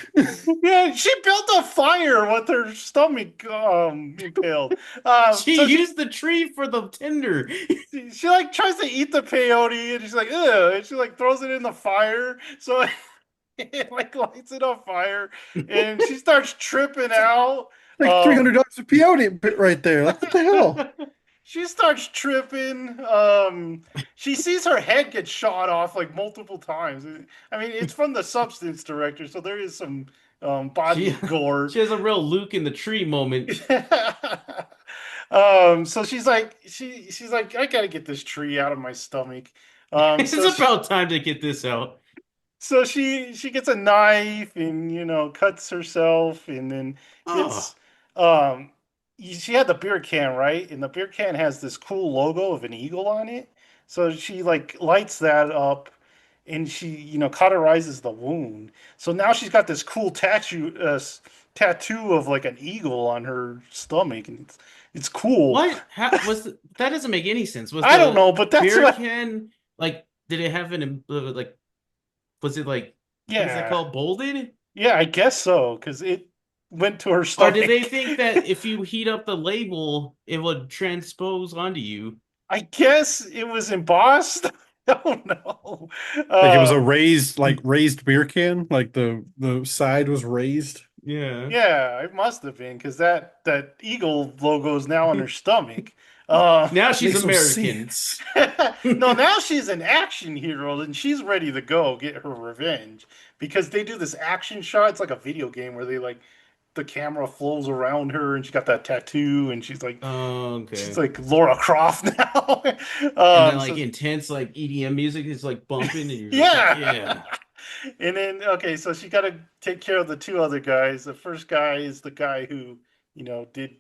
Speaker 1: Yeah, she built a fire with her stomach impaled.
Speaker 2: She
Speaker 1: So
Speaker 2: used the tree for the tinder.
Speaker 1: she like tries to eat the peyote, and she's like, ugh, and she like throws it in the fire. So it like lights it on fire, and she starts tripping out.
Speaker 3: Like
Speaker 1: Um,
Speaker 3: $300 of peyote right there. Like, what the hell?
Speaker 1: she starts tripping. She sees her head get shot off like multiple times. I mean, it's from the Substance director, so there is some
Speaker 2: She
Speaker 1: body gore.
Speaker 2: she has a real Luke in the tree moment.
Speaker 1: So she's like, I gotta get this tree out of my stomach.
Speaker 2: It's about time to get this out.
Speaker 1: So she gets a knife and cuts herself and then gets
Speaker 2: Oh,
Speaker 1: she had the beer can, right? And the beer can has this cool logo of an eagle on it. So she like lights that up and she cauterizes the wound. So now she's got this cool tattoo of like an eagle on her stomach, and it's cool.
Speaker 2: what? That doesn't make any sense. Was
Speaker 1: I don't
Speaker 2: the
Speaker 1: know, but that's
Speaker 2: beer
Speaker 1: what.
Speaker 2: can like? Did it have like? Was it like? What is that
Speaker 1: Yeah,
Speaker 2: called? Bolded?
Speaker 1: yeah, I guess so because it went to her
Speaker 2: Or did they
Speaker 1: stomach.
Speaker 2: think that if you heat up the label, it would transpose onto you?
Speaker 1: I guess it was embossed. I don't know.
Speaker 3: Like it was a
Speaker 1: Um,
Speaker 3: raised beer can, like the side was raised.
Speaker 2: Yeah.
Speaker 1: yeah, it must have been because that eagle logo is now on her stomach. Uh,
Speaker 2: Now she's
Speaker 3: Makes no
Speaker 2: American.
Speaker 3: sense.
Speaker 1: no, now she's an action hero and she's ready to go get her revenge because they do this action shot. It's like a video game where they like the camera flows around her and she got that tattoo and she's
Speaker 2: Okay.
Speaker 1: like Laura Croft now.
Speaker 2: And then like
Speaker 1: So
Speaker 2: intense like EDM music is like bumping, and you're just like,
Speaker 1: yeah.
Speaker 2: yeah.
Speaker 1: And then okay, so she got to take care of the two other guys. The first guy is the guy who, did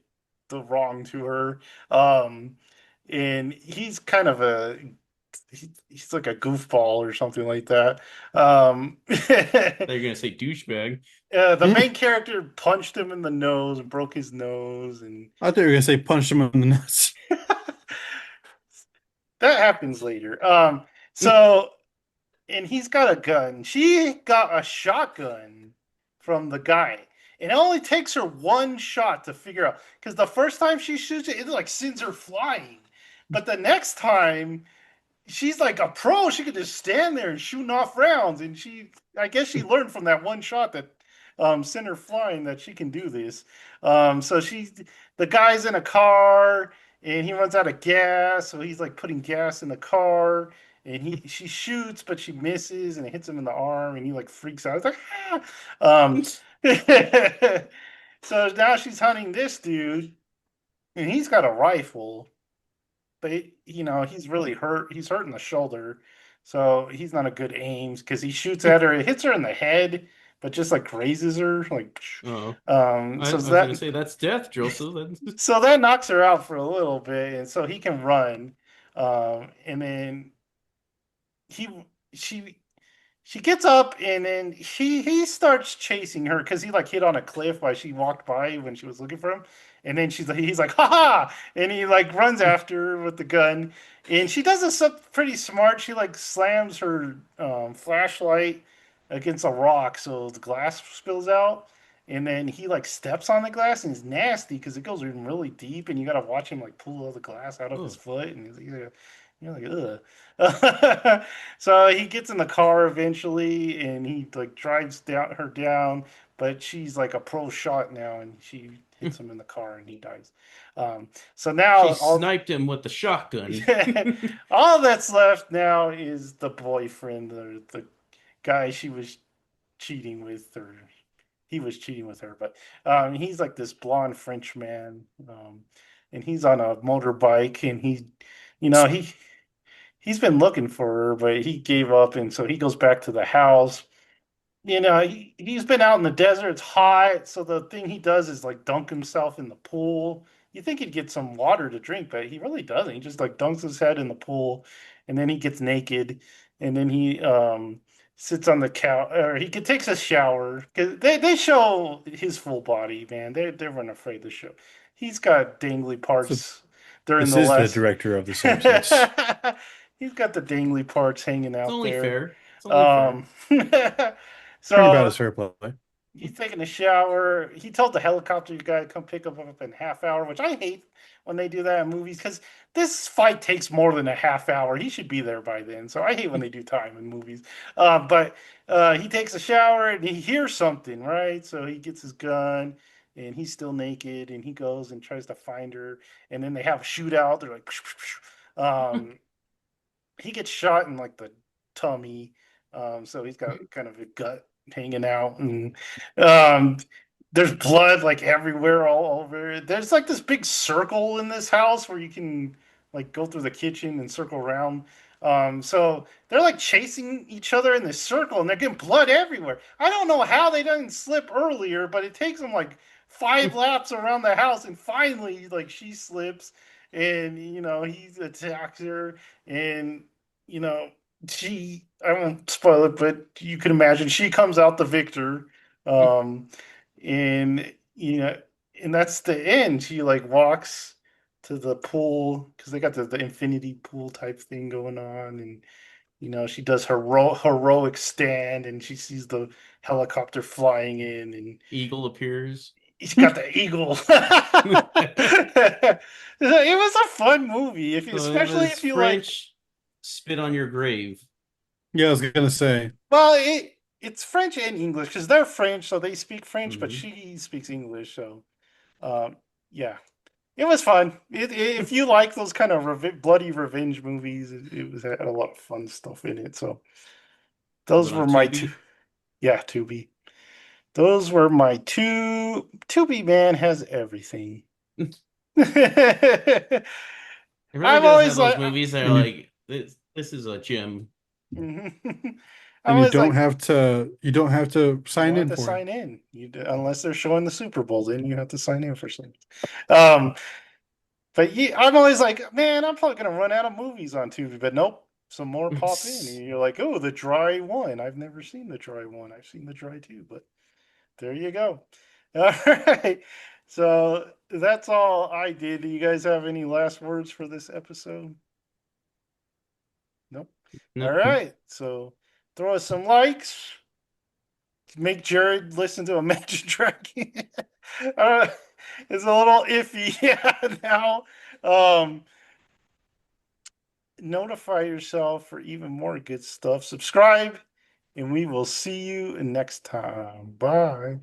Speaker 1: the wrong to her. Um and he's kind of he's like a goofball or something like that.
Speaker 2: They're gonna say douchebag.
Speaker 1: The main character punched him in the nose and broke his nose and
Speaker 3: I thought you were gonna say punch him in the nuts.
Speaker 1: that happens later. So and he's got a gun. She got a shotgun from the guy. And it only takes her one shot to figure out because the first time she shoots it, it like sends her flying. But the next time, she's like a pro. She could just stand there and shooting off rounds. And I guess she learned from that one shot that sent her flying that she can do this. So the guy's in a car and he runs out of gas. So he's like putting gas in the car and she shoots, but she misses and it hits him in the arm and he like freaks out. It's like, ah. So now she's hunting this dude and he's got a rifle but he's really hurt. He's hurt in the shoulder, so he's not a good aims because he shoots at her. It hits her in the head, but just like grazes her. Like,
Speaker 2: Oh,
Speaker 1: so
Speaker 2: I was gonna say that's death, Joseph.
Speaker 1: that knocks her out for a little bit, and so he can run. And then he she she gets up and then he starts chasing her because he like hit on a cliff while she walked by when she was looking for him. And then he's like, ha ha! And he like runs after her with the gun. And she does this something pretty smart. She like slams her flashlight against a rock so the glass spills out. And then he like steps on the glass and it's nasty because it goes in really deep and you gotta watch him like pull all the glass out of his
Speaker 2: Oh,
Speaker 1: foot and you're like, ugh. So he gets in the car eventually and he like drives her down, but she's like a pro shot now and she hits him in the car and he dies. So
Speaker 2: she
Speaker 1: now
Speaker 2: sniped him with the shotgun.
Speaker 1: all that's left now is the boyfriend, the guy she was cheating with, or he was cheating with her, but he's like this blonde French man, and he's on a motorbike and you know, he he's been looking for her, but he gave up, and so he goes back to the house. He's been out in the desert. It's hot, so the thing he does is like dunk himself in the pool. You think he'd get some water to drink, but he really doesn't. He just like dunks his head in the pool, and then he gets naked, and then he sits on the couch, or takes a shower because they show his full body, man. They weren't afraid to show. He's got dangly
Speaker 3: So
Speaker 1: parts during
Speaker 3: this
Speaker 1: the
Speaker 3: is the
Speaker 1: last.
Speaker 3: director of The Substance.
Speaker 1: He's got the dangly parts hanging
Speaker 2: It's
Speaker 1: out
Speaker 2: only
Speaker 1: there.
Speaker 2: fair. It's only fair.
Speaker 1: Um,
Speaker 3: Turnabout
Speaker 1: so
Speaker 3: is fair play.
Speaker 1: he's taking a shower. He told the helicopter guy to come pick him up in half hour, which I hate when they do that in movies because this fight takes more than a half hour. He should be there by then. So I hate when they do time in movies. But he takes a shower and he hears something, right? So he gets his gun and he's still naked, and he goes and tries to find her, and then they have a shootout. They're like, um, he gets shot in like the tummy, so he's got kind of a gut hanging out, and um, there's blood like everywhere, all over. There's like this big circle in this house where you can like go through the kitchen and circle around. So they're like chasing each other in this circle, and they're getting blood everywhere. I don't know how they didn't slip earlier, but it takes them like 5 laps around the house, and finally, like she slips, and he attacks her, and you know, she, I won't spoil it, but you can imagine she comes out the victor. Um, and, and that's the end. She like walks to the pool because they got the infinity pool type thing going on. And, she does her heroic stand and she sees the helicopter flying in and
Speaker 2: Eagle appears.
Speaker 1: he's got the eagle. It was a fun movie,
Speaker 2: So it
Speaker 1: especially
Speaker 2: was
Speaker 1: if you like.
Speaker 2: French spit on your grave.
Speaker 3: Yeah, I was gonna say.
Speaker 1: Well, it's French and English because they're French, so they speak French, but
Speaker 2: Mhm.
Speaker 1: she speaks English. So, yeah, it was fun. If you like those kind of bloody revenge movies, had a lot of fun stuff in it. So
Speaker 2: Was
Speaker 1: those
Speaker 2: it
Speaker 1: were
Speaker 2: on
Speaker 1: my two.
Speaker 2: Tubi?
Speaker 1: Yeah, Tubi. Those were my two. Tubi man has everything. I'm
Speaker 2: It really does
Speaker 1: always
Speaker 2: have those
Speaker 1: like,
Speaker 2: movies that are
Speaker 3: And you
Speaker 2: like this is a gem.
Speaker 1: I'm
Speaker 3: and you
Speaker 1: always
Speaker 3: don't
Speaker 1: like,
Speaker 3: have to
Speaker 1: you
Speaker 3: sign
Speaker 1: don't have
Speaker 3: in
Speaker 1: to
Speaker 3: for it.
Speaker 1: sign in. Unless they're showing the Super Bowl, then you have to sign in for something. Um, but yeah, I'm always like, man, I'm probably gonna run out of movies on Tubi. But nope, some more pop in, and you're like, oh, the dry one. I've never seen the dry one. I've seen the dry two, but there you go. All right. So that's all I did. Do you guys have any last words for this episode? Nope. All
Speaker 2: Nope.
Speaker 1: right. So throw us some likes. Make Jared listen to Imagine Dragon. uh, it's a little iffy now. Um, Notify yourself for even more good stuff. Subscribe, and we will see you next time. Bye.